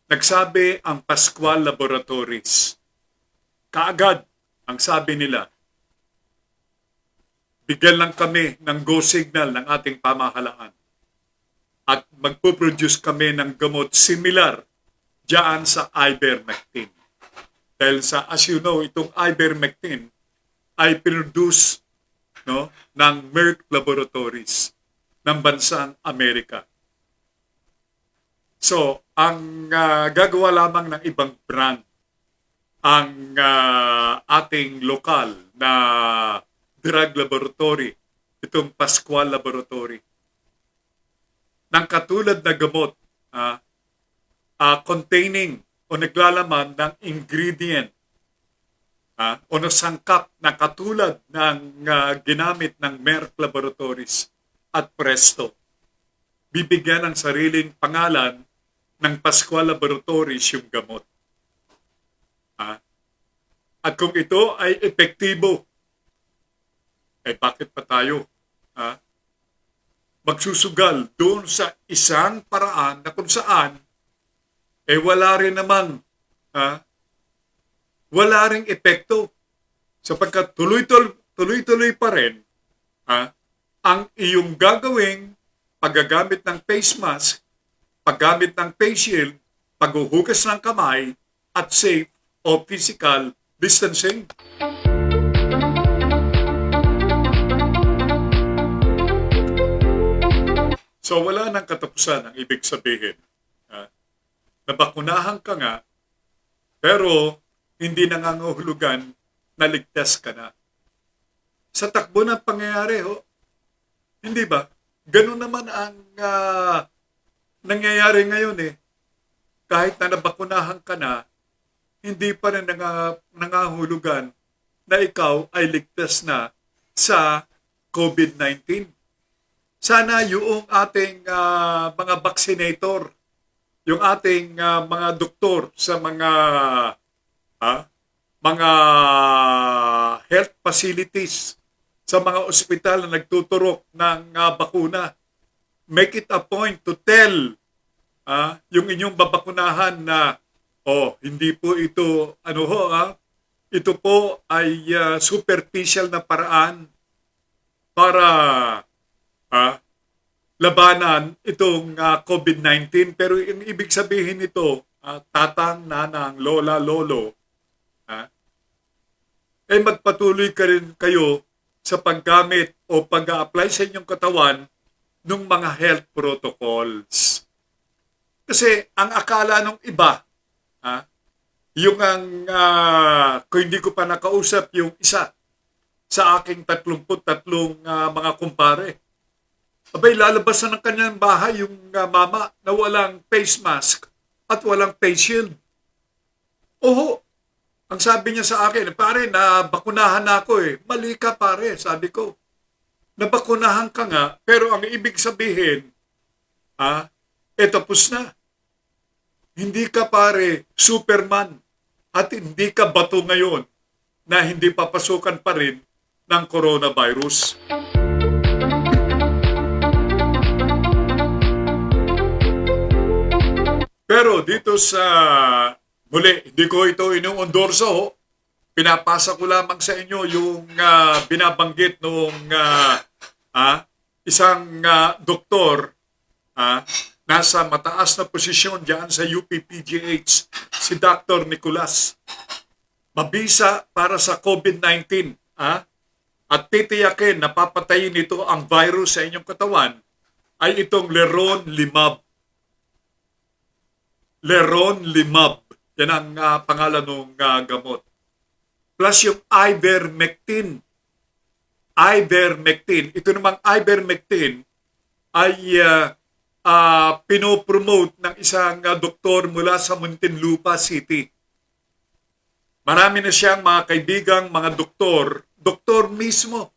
nagsabi ang Pascual Laboratories. Kaagad, ang sabi nila, bigyan lang kami ng go signal ng ating pamahalaan at magpo-produce kami ng gamot similar diyan sa ivermectin. Dahil sa, as you know, itong ivermectin ay produce ng Merck Laboratories ng bansang Amerika. So, ang gagawa lamang ng ibang brand ang ating lokal na drug laboratory, itong Pascual Laboratory. Nang katulad na gamot containing o naglalaman ng ingredient o nasangkap na katulad ng ginamit ng Merck Laboratories at Presto. Bibigyan ng sariling pangalan ng Pascual Laboratories yung gamot. At kung ito ay epektibo, bakit pa tayo magsusugal doon sa isang paraan na kung saan wala rin namang wala ring epekto sapagkat tuloy-tuloy pa rin ang iyong gagawing paggagamit ng face mask paggamit ng face shield, paghuhugas ng kamay, at safe o physical distancing. So wala nang katapusan ang ibig sabihin. Nabakunahan ka nga, pero hindi nangangahulugan na ligtas ka na. Sa takbo ng pangyayari, hindi ba? Ganun naman ang nangyayari ngayon eh. Kahit na nabakunahan ka na, hindi pa rin nangangahulugan na ikaw ay ligtas na sa COVID-19. Sana yung ating mga vaccinator, yung ating mga doktor sa mga health facilities, sa mga ospital na nagtuturok ng bakuna, make it a point to tell yung inyong babakunahan na hindi po ito ito po ay superficial na paraan para labanan itong COVID-19. Pero yung ibig sabihin nito, tatang, nanang, lola, lolo, ay magpatuloy ka rin kayo sa paggamit o pag-a-apply sa inyong katawan ng mga health protocols. Kasi ang akala ng iba, yung kung hindi ko pa nakausap yung isa sa aking 33 mga kumpare, abay, lalabas na ng kanyang bahay yung mama na walang face mask at walang face shield. Ang sabi niya sa akin, pare, nabakunahan na ako eh. Mali ka, pare, sabi ko. Nabakunahan ka nga, pero ang ibig sabihin, tapos na. Hindi ka, pare, Superman at hindi ka bato ngayon na hindi papasukan pa rin ng coronavirus. Pero dito sa muli, hindi ko ito inuundorso. Pinapasa ko lamang sa inyo yung binabanggit noong isang doktor nasa mataas na posisyon diyan sa UPPGH, si Dr. Nicolas. Mabisa para sa COVID-19 at titiyakin na papatayin nito ang virus sa inyong katawan ay itong leronlimab. Leronlimab. Yan ang pangalan ng gamot. Plus yung ivermectin. Ivermectin. Ito namang ivermectin ay pinopromote ng isang doktor mula sa Muntinlupa City. Marami na siyang mga kaibigang, mga doktor mismo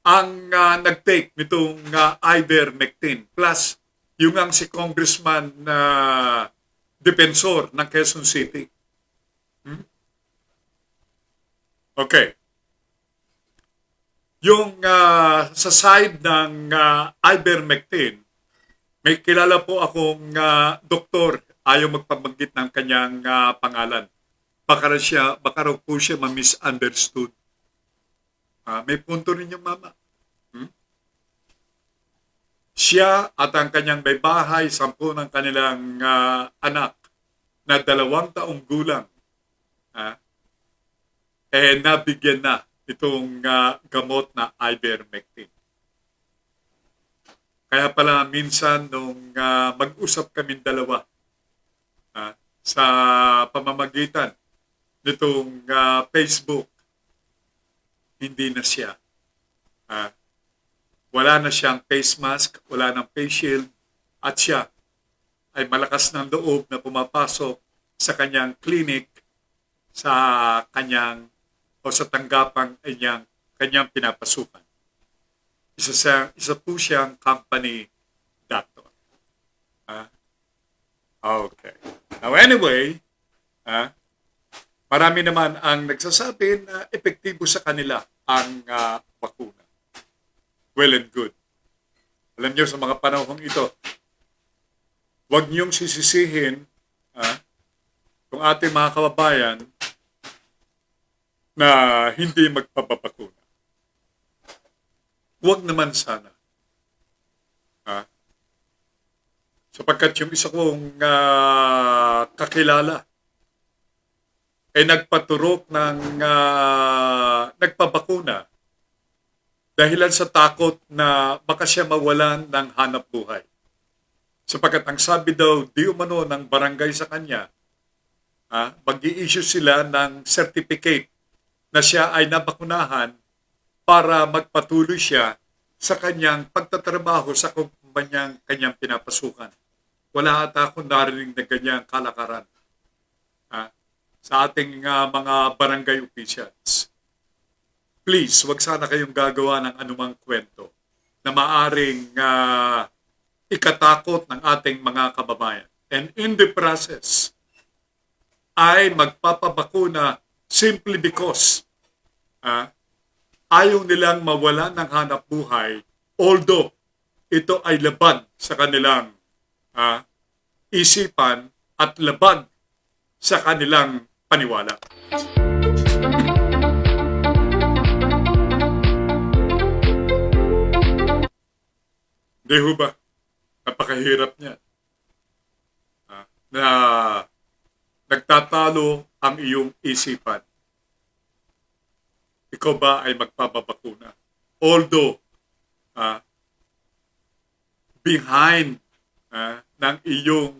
ang nag-take nitong ivermectin. Plus, yung ang si Congressman Defensor ng Quezon City. Okay. Yung sa side ng ivermectin, may kilala po akong doktor, ayaw magpabanggit ng kanyang pangalan. Baka raw po siya ma-misunderstood. May punto rin yung mama. Siya at ang kanyang may bahay, 10 ng kanilang anak na 2 taong gulang, nabigyan na itong gamot na ivermectin. Kaya pala minsan nung mag-usap kaming dalawa sa pamamagitan nitong Facebook, hindi na siya. Wala na siyang face mask, wala nang face shield, at siya ay malakas ng loob na pumapasok sa kanyang clinic, sa kanyang o sa tanggapang kanyang pinapasukan. Isa po siyang company doctor. Okay. Now anyway, marami naman ang nagsasabi na epektibo sa kanila ang bakuna. Well and good. Alam niyo, sa mga panahong ito, huwag niyong sisisihin kung ating mga kababayan na hindi magpapabakuna. Huwag naman sana. Sapagkat yung isa kong kakilala ay nagpaturok ng nagpabakuna dahilan sa takot na baka siya mawalan ng hanap buhay. Sapagkat ang sabi daw, di umano ng barangay sa kanya, mag-i-issue sila ng certificate na siya ay nabakunahan para magpatuloy siya sa kanyang pagtatrabaho sa kumpanyang kanyang pinapasukan. Wala ata akong narinig na ganyang kalakaran sa ating mga barangay officials. Please, wag sana kayong gagawa ng anumang kwento na maaring ikatakot ng ating mga kababayan. And in the process, ay magpapabakuna simply because ayaw nilang mawala ng hanap buhay, although ito ay labag sa kanilang isipan at labag sa kanilang paniwala. Di ho ba? Napakahirap niya. Na nagtatalo ang iyong isipan. Ikaw ba ay magpapabakuna? Although, behind ng iyong,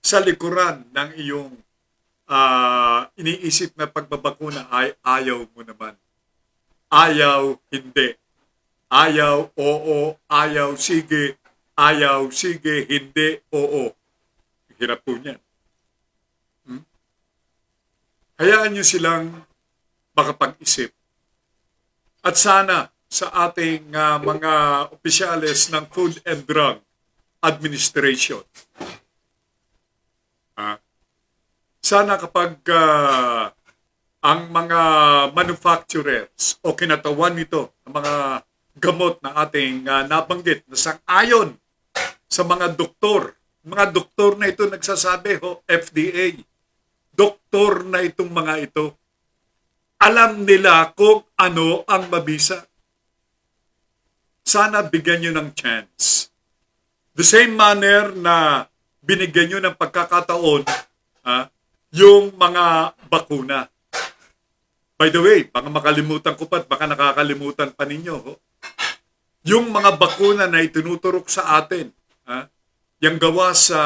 sa likuran ng iyong iniisip na pagbabakuna ay ayaw mo naman. Ayaw, hindi. Ayaw, oo. Ayaw, sige. Ayaw, sige. Hindi, oo. Hirap po niyan. Hayaan niyo silang makapag-isip. At sana sa ating mga opisyales ng Food and Drug Administration, sana kapag ang mga manufacturers o kinatawan nito, ang mga gamot na ating nabanggit na sang-ayon sa mga doktor na ito nagsasabi, FDA, doktor na itong mga ito, alam nila kung ano ang mabisa. Sana bigyan nyo ng chance. The same manner na binigyan nyo ng pagkakataon yung mga bakuna. By the way, baka makalimutan ko pa at baka nakakalimutan pa ninyo. Yung mga bakuna na itinuturok sa atin, yung gawa sa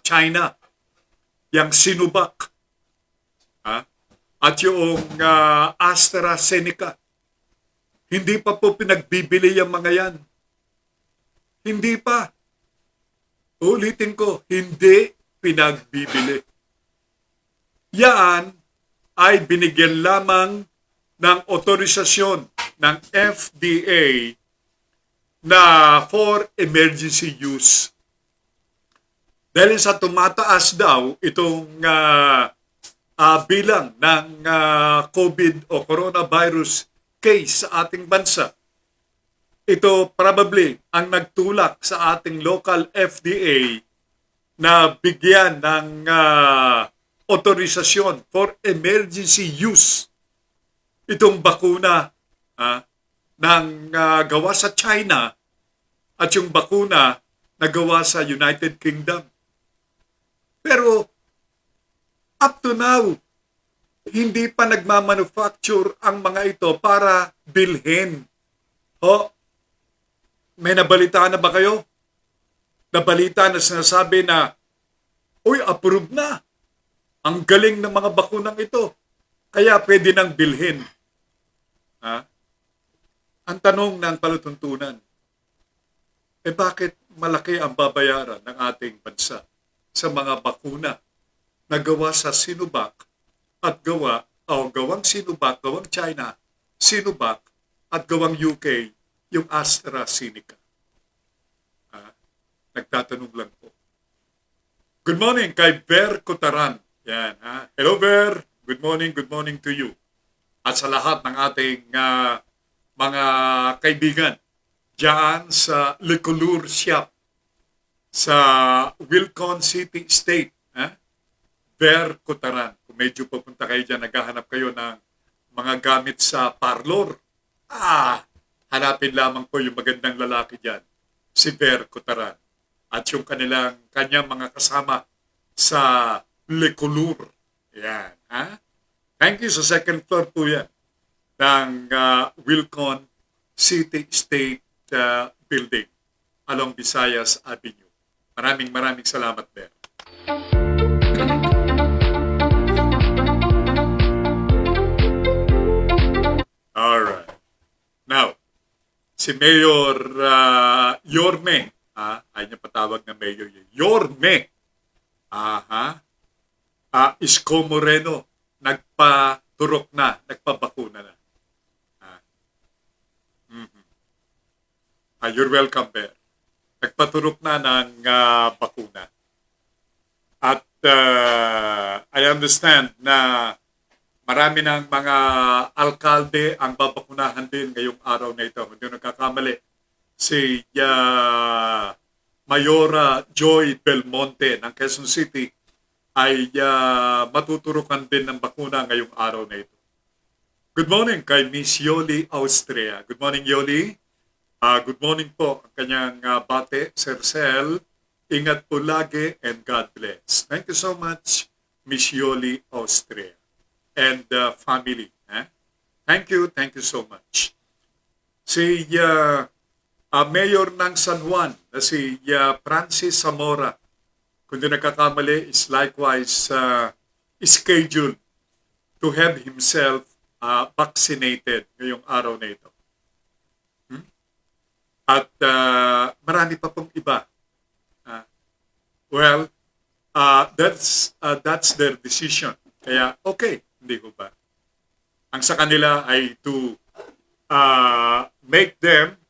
China, yung Sinovac, at yung AstraZeneca, hindi pa po pinagbibili yung mga yan. Hindi pa. Ulitin ko, hindi pinagbibili. Yan ay binigyan lamang ng otorisasyon ng FDA na for emergency use. Dahil sa tumataas daw itong bilang ng COVID o coronavirus case sa ating bansa, ito probably ang nagtulak sa ating local FDA na bigyan ng otorisasyon for emergency use itong bakuna ng gawa sa China at yung bakuna na gawa sa United Kingdom. Pero up to now, hindi pa nagmamanufacture ang mga ito para bilhin. May nabalita na ba kayo? Nabalita na sinasabi na, approved na. Ang galing ng mga bakunang ito. Kaya pwede nang bilhin. Ang tanong ng palutuntunan, bakit malaki ang babayaran ng ating bansa sa mga bakuna na gawa sa Sinovac at gawang Sinovac, gawang China, Sinovac at gawang UK, yung AstraZeneca? Nagtatanong lang po. Good morning kay Ver Cutaran. Yan, Hello Ver, good morning to you. At sa lahat ng ating mga kaibigan diyan sa Lecolur Shop sa Wilcon City State, Ver Cutaran. Kung medyo papunta kayo dyan, naghahanap kayo ng mga gamit sa parlor, hanapin lamang po yung magandang lalaki dyan, si Ver Cutaran. at yung kanyang mga kasama sa Lecolur. Yan. Ha? Thank you. Sa second floor po yan ng Wilcon City State Building along Visayas Avenue. Maraming salamat, Ber. Alright. Now, si Mayor Yorme, ay niya patawag na Mayor Yorme, Isko Moreno, nagpaturok na, nagpabakuna na. You're welcome, Bear. Nagpaturok na ng bakuna. At I understand na marami ng mga alkalde ang babakunahan din ngayong araw na ito. Hindi nagkakamali. Si Mayora Joy Belmonte ng Quezon City ay matuturukan din ng bakuna ngayong araw na ito. Good morning kay Miss Yoli Austria. Good morning, Yoli. Good morning po ang kanyang bate, Sir Sel. Ingat po lagi and God bless. Thank you so much, Miss Yoli Austria and family. Thank you so much. Si Mayor ng San Juan, na si Francis Zamora, kung di nagkakamali, is likewise scheduled to have himself vaccinated ngayong araw na ito. At marami pa pong iba. That's their decision. Kaya okay, hindi ko ba? Ang sa kanila ay to make them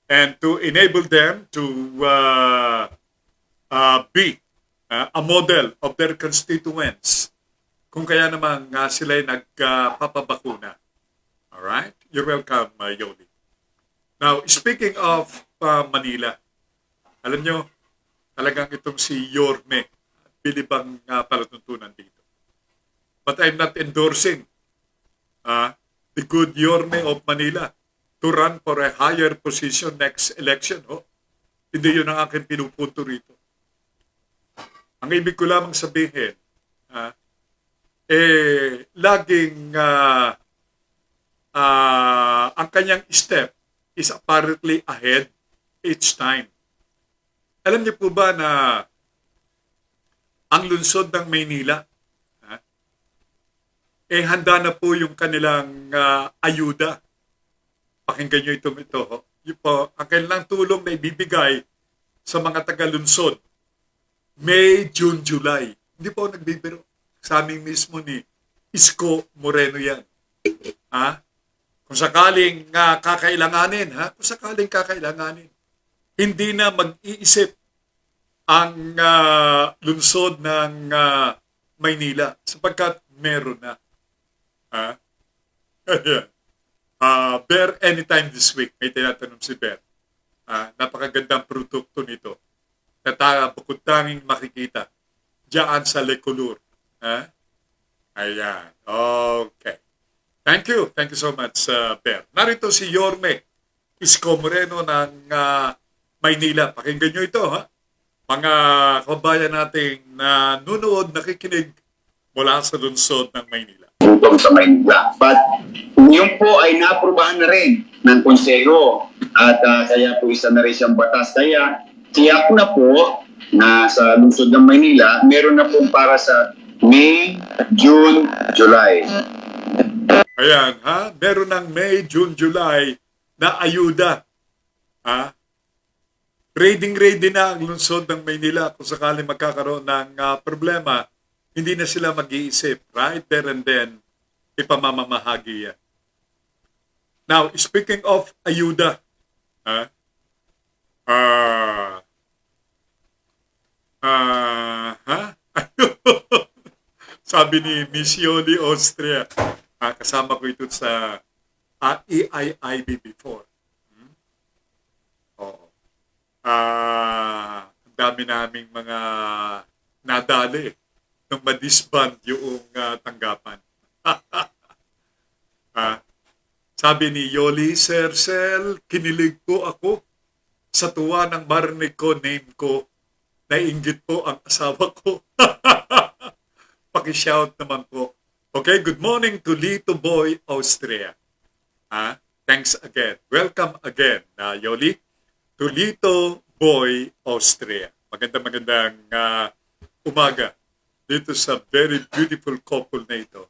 and to enable them to be a model of their constituents. Kung kaya naman sila ay nagpapabakuna. Alright? You're welcome, Yoli. Now, speaking of Manila, alam nyo, talagang itong si Yorme, bilibang palatuntunan dito. But I'm not endorsing the good Yorme of Manila to run for a higher position next election. Hindi yun ang aking pinupunto rito. Ang ibig ko lamang sabihin, laging ang kanyang step is apparently ahead each time. Alam niyo po ba na ang lungsod ng Maynila, handa na po yung kanilang ayuda. Pakinggan niyo ito. Yung po, ang kanilang tulong na ibibigay sa mga taga-lungsod, May, June, July. Hindi po nagbibiro. Sa aming mismo ni Isko Moreno yan. Kung sakaling kakailanganin, hindi na mag-iisip ang lungsod ng Maynila sapagkat meron na. Bear, anytime this week, may tinatanong si Bear. Napakagandang produkto nito. Bukod tanging makikita diyan sa Lecolur. Ayan. Okay. Thank you so much, Bear. Narito si Yorme Isko Moreno ng Maynila. Pakinggan nyo ito, mga kababayan nating nanunood, nakikinig mula sa lungsod ng Maynila. Utong sa Maynila. But yun po ay naaprubahan na rin ng konseho at kaya po isa na rin siyang batas. Kaya tiyak na po na sa lungsod ng Maynila, meron na po para sa May, June, July. Ayan, meron ng May, June, July na ayuda. Ready na ang lungsod ng Maynila kung sakaling magkakaroon ng problema, hindi na sila mag-iisip. Right there and then, ipamamamahagi yan. Now, speaking of ayuda, sabi ni Miss Yoli Austria, kasama ko ito sa EIIB before. Oo. Ang dami naming mga nadali nung madisband yung tanggapan. Sabi ni Yoli, Sir Sel, kinilig po ako Sa tuwa ng marinig ko, name ko, naiinggit po ang asawa ko. Paki-shout naman po. Okay, good morning to Lito Boy, Austria. Thanks again. Welcome again, Yoli, to Lito Boy, Austria. Magandang umaga dito sa very beautiful couple na ito.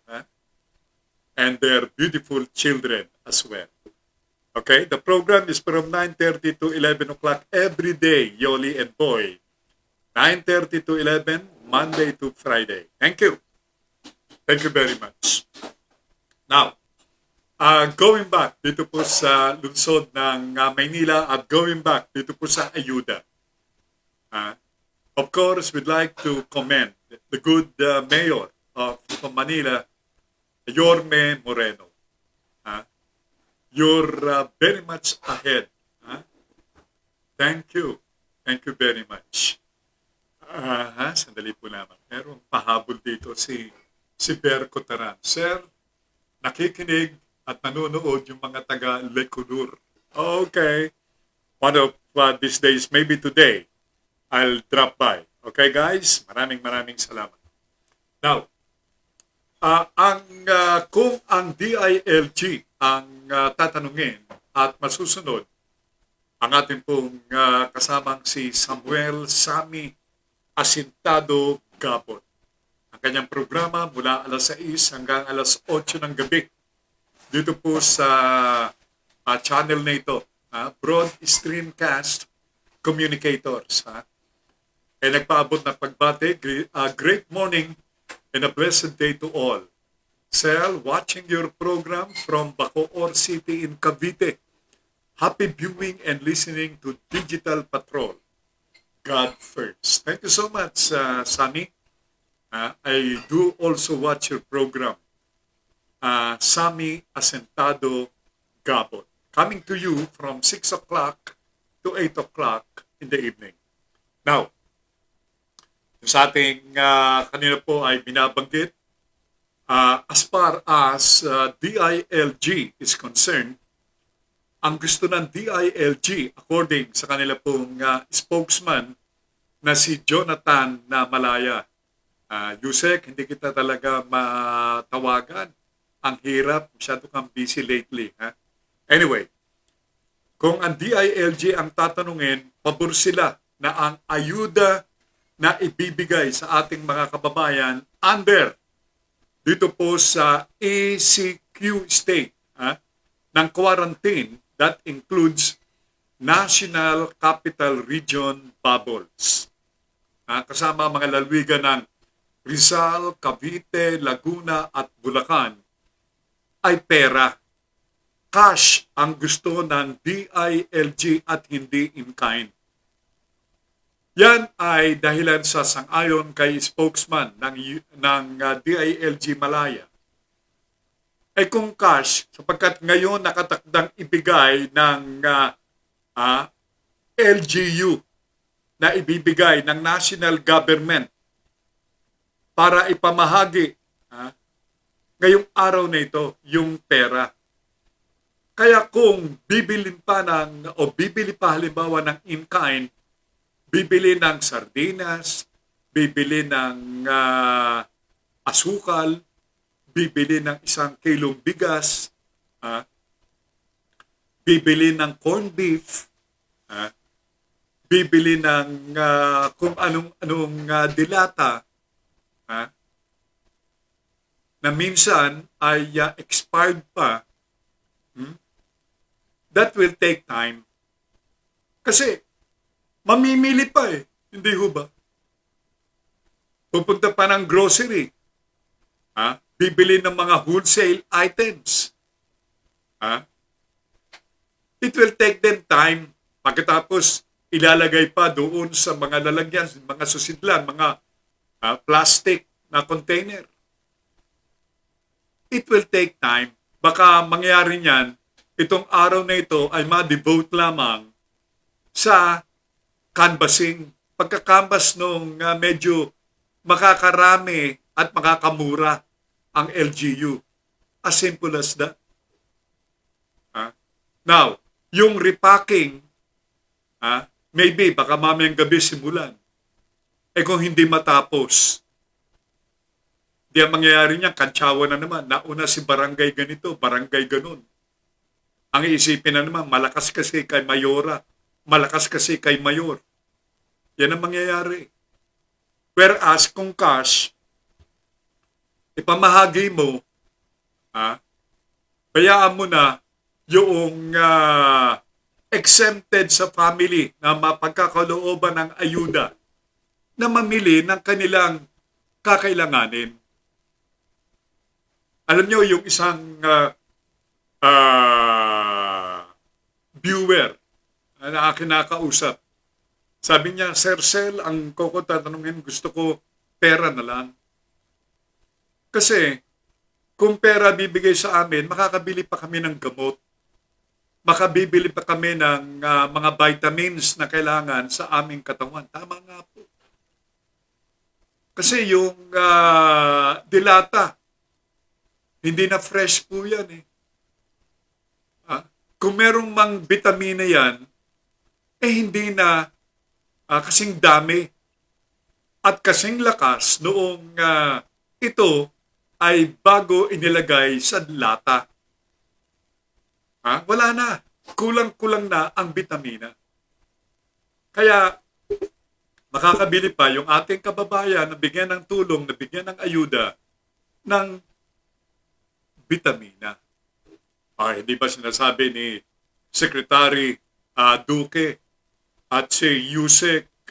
And their beautiful children as well. Okay, the program is from 9:30 to 11 o'clock every day, Yoli and Boy. 9:30 to 11, Monday to Friday. Thank you. Thank you very much. Now, going back dito po sa lungsod ng Maynila at going back dito po sa ayuda. Of course, we'd like to commend the good mayor of Manila, Yorme Moreno. You're very much ahead. Thank you. Thank you very much. Sandali po naman. Merong pahabol dito si Berco Taran. Sir, nakikinig at nanonood yung mga taga Lekunur. Okay. One of these days, maybe today, I'll drop by. Okay, guys? Maraming salamat. Now, kung ang DILG ang tatanungin at masusunod, ang ating pong kasamang si Samuel Sami Asintado Gabon. Ang kanyang programa mula alas 6 hanggang alas 8 ng gabi dito po sa channel na ito, Broad Streamcast Communicators. Ay nagpaabot ng pagbate, great morning and a blessed day to all. Sel, watching your program from Bacoor City in Cavite. Happy viewing and listening to Digital Patrol. God first. Thank you so much, Sami. I do also watch your program. Sami Asentado Gabon. Coming to you from 6 o'clock to 8 o'clock in the evening. Now, sa ating kanina po ay binabanggit, as far as DILG is concerned, ang gusto ng DILG, according sa kanila pong spokesman na si Jonathan na Malaya, Yusek, hindi kita talaga matawagan. Ang hirap, masyado kang busy lately. Anyway, kung ang DILG ang tatanungin, pabor sila na ang ayuda na ibibigay sa ating mga kababayan under dito po sa ECQ state ng quarantine that includes National Capital Region bubbles. Kasama mga lalawigan ng Rizal, Cavite, Laguna at Bulacan ay pera. Cash ang gusto ng DILG at hindi in kind. Yan ay dahilan sa sang-ayon kay spokesman ng DILG Malaya. Ay kung cash, sapagkat ngayon nakatakdang ibigay ng LGU na ibibigay ng national government para ipamahagi ngayong araw na ito yung pera. Kaya kung bibili pa halimbawa ng in-kind, bibili ng sardinas, bibili ng asukal, bibili ng 1 kilong bigas, bibili ng corned beef, bibili ng kung anong dilata, na minsan ay expired pa, that will take time. Kasi mamimili pa hindi ho ba? Pupunta pa ng grocery. Bibili ng mga wholesale items. It will take them time. Pagkatapos, ilalagay pa doon sa mga lalagyan, mga susidlan, mga plastic na container. It will take time. Baka mangyari niyan, itong araw na ito ay ma-devote lamang sa canvassing. Pagka-canvass nung medyo makakarami at makakamura ang LGU. As simple as that. Now, yung repacking, Ha? Maybe, baka mamayang gabi simulan. Kung hindi matapos, di ang mangyayari niya, kantsawa na naman. Nauna si barangay ganito, barangay ganun. Ang iisipin na naman, malakas kasi kay Mayora. Malakas kasi kay Mayor. Yan ang mangyayari. Whereas kung cash, ipamahagi mo, bayaan mo na yung exempted sa family na mapagkakalooban ng ayuda na mamili ng kanilang kakailanganin. Alam nyo, yung isang viewer na akin nakausap, sabi niya, Sir Sel, ang ko tatanungin, gusto ko pera na lang. Kasi, kung pera bibigay sa amin, makakabili pa kami ng gamot. Makabibili pa kami ng mga vitamins na kailangan sa aming katawan. Tama nga po. Kasi yung dilata, hindi na fresh po yan eh. Kung merong mang vitamina yan, hindi na kasing dami at kasing lakas noong ito ay bago inilagay sa lata. Wala na. Kulang-kulang na ang vitamina. Kaya, makakabili pa yung ating kababayan na bigyan ng tulong, na bigyan ng ayuda ng vitamina. Hindi ba sinasabi ni Secretary Duque at si Yusek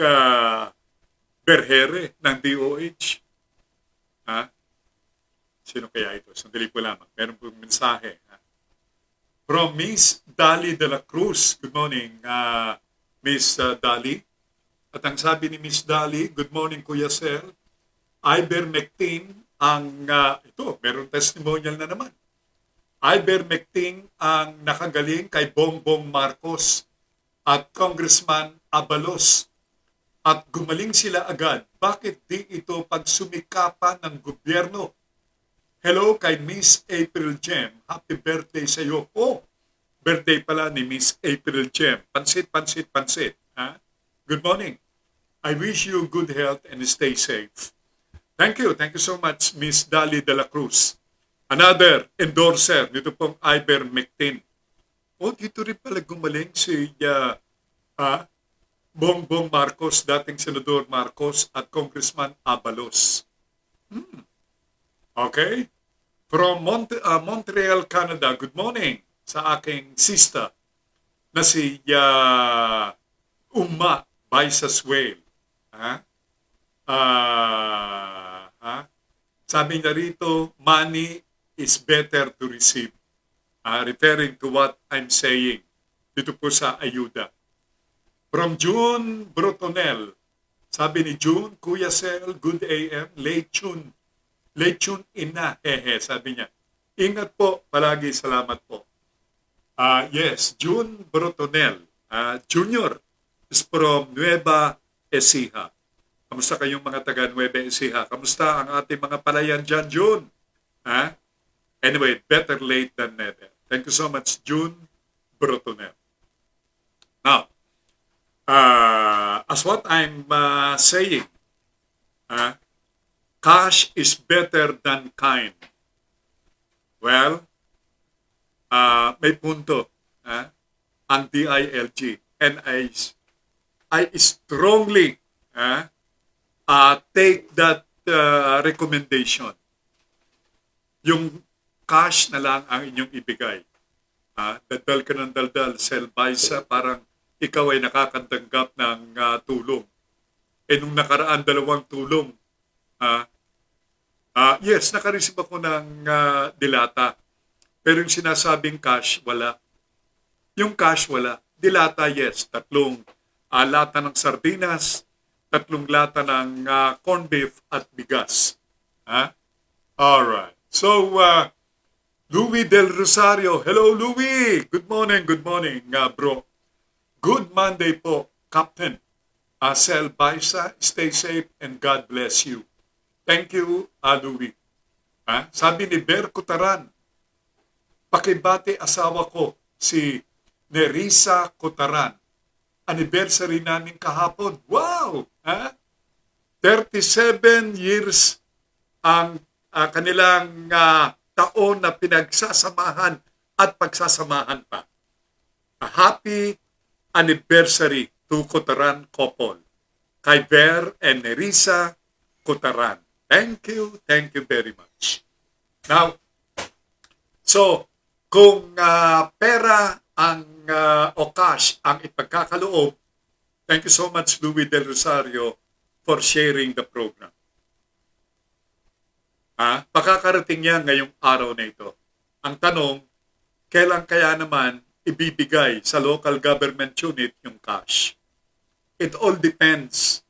Berhere ng DOH? Sino kaya ito? Sandali po lamang. Meron pong mensahe. From Miss Dali de la Cruz. Good morning, Miss Dali. At ang sabi ni Miss Dali, good morning, Kuya Sel. Ivermectin ang, ito, meron testimonial na naman. Ivermectin ang nakagaling kay Bongbong Marcos at Congressman Abalos. At gumaling sila agad. Bakit di ito pagsumikapan ng gobyerno? Hello kay Miss April Gem. Happy birthday sa iyo. Birthday pala ni Miss April Gem. Pansit. Good morning. I wish you good health and stay safe. Thank you so much, Miss Dali de la Cruz. Another endorser nito pong Ivermectin. Dito rin pala gumaling si Bongbong Marcos, dating Senador Marcos at Congressman Abalos. Okay. From Montreal, Canada, good morning sa aking sister na si Uma Baisaswale. Sabi niya rito, money is better to receive. Referring to what I'm saying dito po sa ayuda. From June Brutonel, sabi ni June, Kuya Sel, good AM, late tune ina, sabi niya. Ingat po, palagi, salamat po. Yes, June Brutonel, Junior, is from Nueva Ecija. Kamusta kayong mga taga Nueva Ecija? Kamusta ang ating mga palayan dyan, June? Anyway, better late than never. Thank you so much, June Brutonel. Now, as what I'm saying, cash is better than kind. Well, may punto ang DILG, and I strongly take that recommendation. Yung cash na lang ang inyong ibigay. Daldal ka ng daldal, Sel Baisa, parang ikaw ay nakakantanggap ng tulong. Nung nakaraan 2 tulong, yes, nakareceive ako ng dilata. Pero yung sinasabing cash, wala. Yung cash, wala. Dilata, yes. 3 lata ng sardinas, 3 lata ng corned beef at bigas. Alright. So, Louis Del Rosario. Hello, Louis! Good morning, bro. Good Monday po, Captain. Sel Baisa, stay safe and God bless you. Thank you, Louis. Sabi ni Ber Kutaran, pakibati asawa ko, si Nerissa Kutaran. anniversary namin kahapon. Wow! Ha? 37 years ang kanilang taon na pinagsasamahan at pagsasamahan pa. A happy anniversary to Cotaran couple. Kay Ver and Nerissa Cotaran. Thank you very much. Now, so, kung pera ang o cash ang ipagkakaloob, thank you so much, Louis Del Rosario, for sharing the program. Pakakarating yan ngayong araw na ito. Ang tanong, kailan kaya naman ibibigay sa local government unit yung cash? It all depends.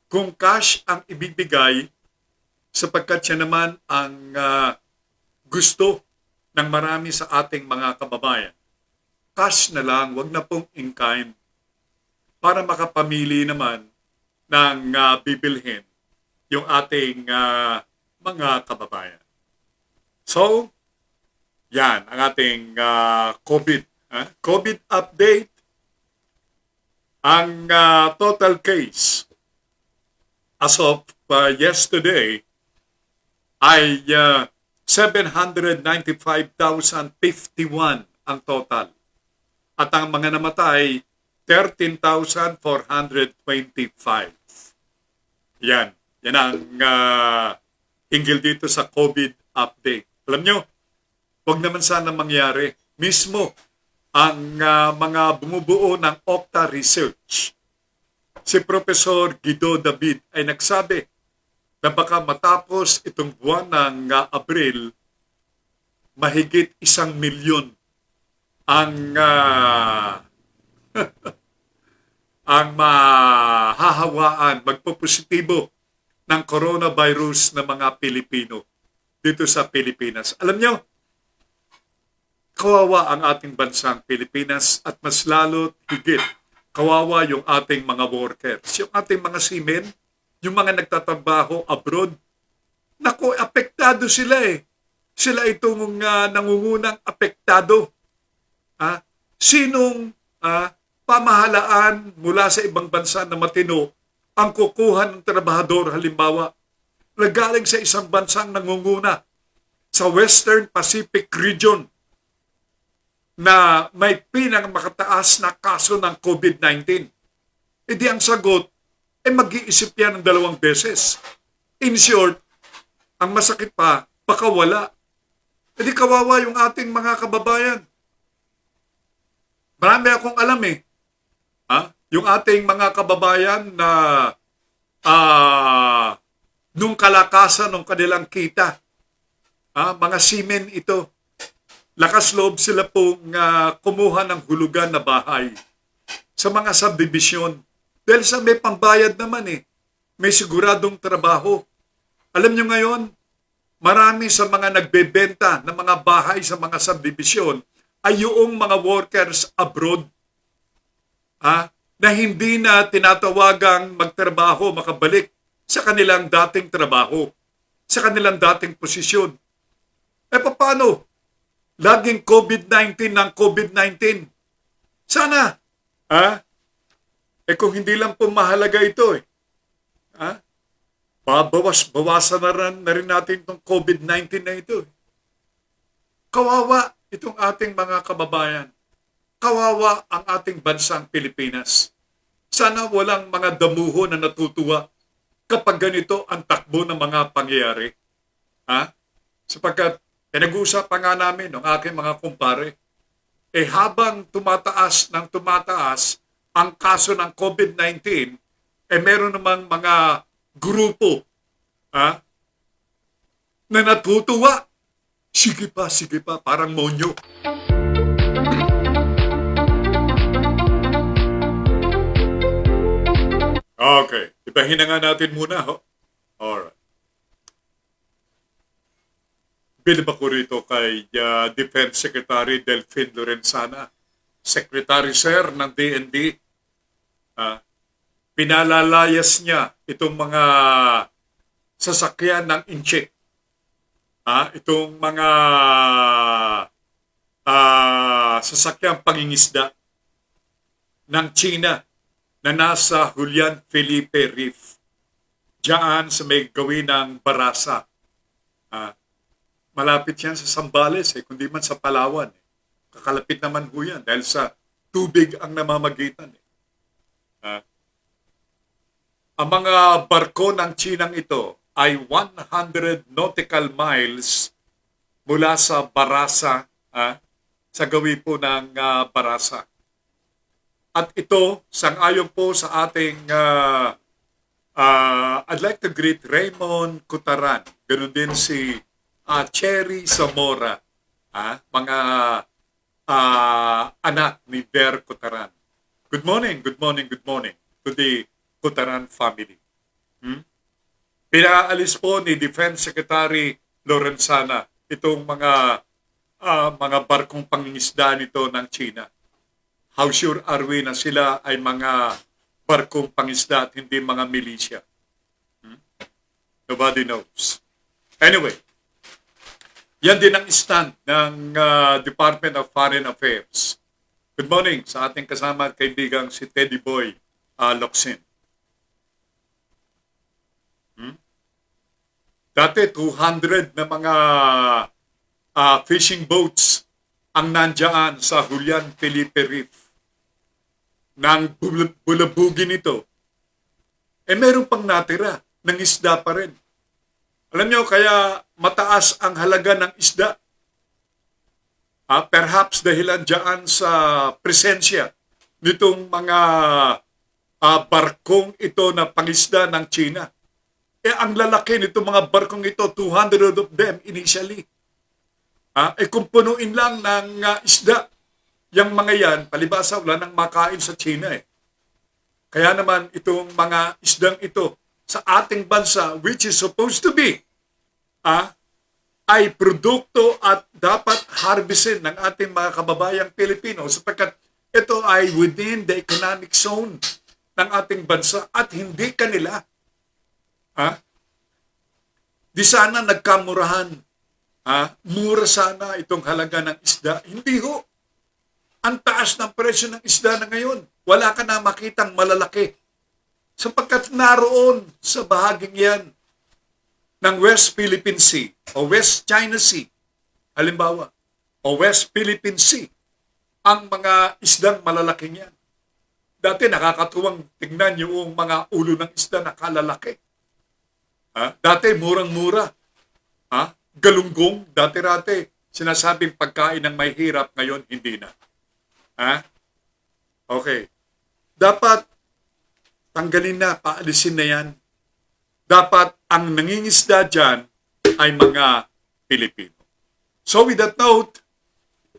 Kung cash ang ibibigay, sapagkat siya naman ang gusto ng marami sa ating mga kababayan, cash na lang, wag na pong in-kind, para makapamili naman ng bibilhin yung ating mga kababayan. So, yan ang ating COVID. COVID update. Ang total case as of yesterday ay 795,051 ang total. At ang mga namatay, 13,425. Yan. Yan ang hinggil dito sa COVID update. Alam nyo, huwag naman sana mangyari. Mismo ang mga bumubuo ng Octa Research, si Professor Guido David ay nagsabi na baka matapos itong buwan ng Abril, mahigit 1,000,000 ang ang mahahawaan, magpopositibo ng coronavirus na mga Pilipino dito sa Pilipinas. Alam nyo, kawawa ang ating bansang Pilipinas at mas lalo higit kawawa yung ating mga workers, yung ating mga seamen, yung mga nagtatrabaho abroad. Naku, apektado sila eh. Sila itong nangungunang apektado. Sinong pamahalaan mula sa ibang bansa na matino ang kukuha ng trabahador, halimbawa, nagaling sa isang bansang nangunguna sa Western Pacific region na may pinakamakataas na kaso ng COVID-19. E di ang sagot, mag-iisip yan ng 2 beses. In short, ang masakit pa, baka wala. E di kawawa yung ating mga kababayan. Marami akong alam eh. Yung ating mga kababayan na nung kalakasan ng kanilang kita, mga seamen ito, lakas loob sila pong kumuha ng hulugan na bahay sa mga subdivision. Dahil sa may pambayad naman eh. May siguradong trabaho. Alam nyo ngayon, marami sa mga nagbebenta ng mga bahay sa mga subdivision ay yung mga workers abroad na hindi na tinatawagang magtrabaho, makabalik sa kanilang dating trabaho, sa kanilang dating posisyon. Paano? Laging COVID-19 ng COVID-19. Sana, kung hindi lang po mahalaga ito babawasan na rin natin itong COVID-19 na ito. Kawawa itong ating mga kababayan. Kawawa ang ating bansang Pilipinas. Sana walang mga damuho na natutuwa kapag ganito ang takbo ng mga pangyayari. Sapagkat pinag-uusapan nga namin ng aking mga kumpare, habang tumataas ang kaso ng COVID-19, meron namang mga grupo na natutuwa. Sige pa, parang monyo. Okay, ibahin na nga natin muna. Alright. Bilib ako rito kay Defense Secretary Delfin Lorenzana, Secretary Sir ng DND. Pinalalayas niya itong mga sasakyan ng incheck. Itong mga sasakyang pangingisda. ng China na nasa Julian Felipe Reef. Diyan sa may gawin ng Barasa. Malapit yan sa Zambales, kundi man sa Palawan. Kakalapit naman ho yan dahil sa tubig ang namamagitan. Ang mga barko ng Chinang ito ay 100 nautical miles mula sa Barasa, sa gawi po ng Barasa. At ito, sang-ayon po sa ating, I'd like to greet Raymond Cutaran, ganun din si Cherry Zamora, mga anak ni Ver Cutaran. Good morning to the Cutaran family. Pinaalis po ni Defense Secretary Lorenzana itong mga barkong pangingisda nito ng China. How sure are we na sila ay mga barkong pangisda at hindi mga milisya? Nobody knows. Anyway, yan din ang stand ng Department of Foreign Affairs. Good morning sa ating kasama at kaibigang si Teddy Boy Locsin. Dati 200 na mga fishing boats ang nandyan sa Julian Felipe Reef. Nang bulabugin ito, meron pang natira ng isda pa rin. Alam nyo, kaya mataas ang halaga ng isda. Perhaps dahilan dyan sa presensya nitong mga barkong ito na pangisda ng China. Ang lalaki nitong mga barkong ito, 200 of them initially. Kung punuin lang ng isda, yung mga yan, palibasa wala nang makain sa China Kaya naman itong mga isdang ito sa ating bansa, which is supposed to be, ay produkto at dapat harvestin ng ating mga kababayang Pilipino sapagkat ito ay within the economic zone ng ating bansa at hindi kanila. Di sana nagkamurahan. Mura sana itong halaga ng isda. Hindi ho. Ang taas ng presyo ng isda na ngayon. Wala ka na makitang malalaki. Sapagkat naroon sa bahaging yan ng West Philippine Sea o West China Sea, halimbawa, o West Philippine Sea, ang mga isdang malalaking yan. Dati nakakatuwang tingnan yung mga ulo ng isda na kalalaki. Dati murang-mura. Galunggong, dati-rati, sinasabing pagkain ng may hirap, ngayon hindi na. Okay. Dapat tanggalin na, paalisin na yan. Dapat ang nangingisda dyan ay mga Pilipino. So with that note,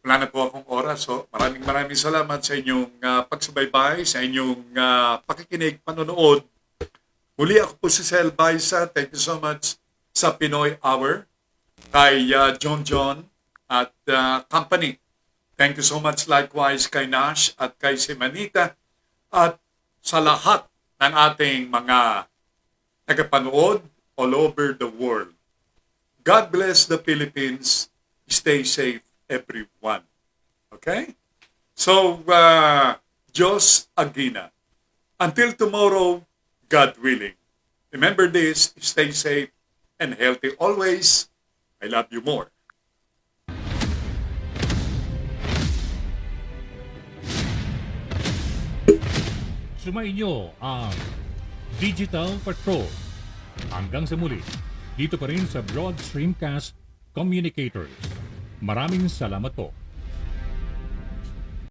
wala na po akong oras. So maraming salamat sa inyong pagsubaybay, sa inyong pakikinig, panonood. Muli ako po si Sel Baisa. Thank you so much sa Pinoy Hour, kay John at company. Thank you so much likewise kay Nash at kay Simanita at sa lahat ng ating mga tagapanood all over the world. God bless the Philippines. Stay safe, everyone. Okay? So, Diyos Agina. Until tomorrow, God willing. Remember this, stay safe and healthy always. I love you more. Sumainyo ang Digital Patrol. Hanggang sa muli, dito pa rin sa Broad Streamcast Communicators. Maraming salamat po.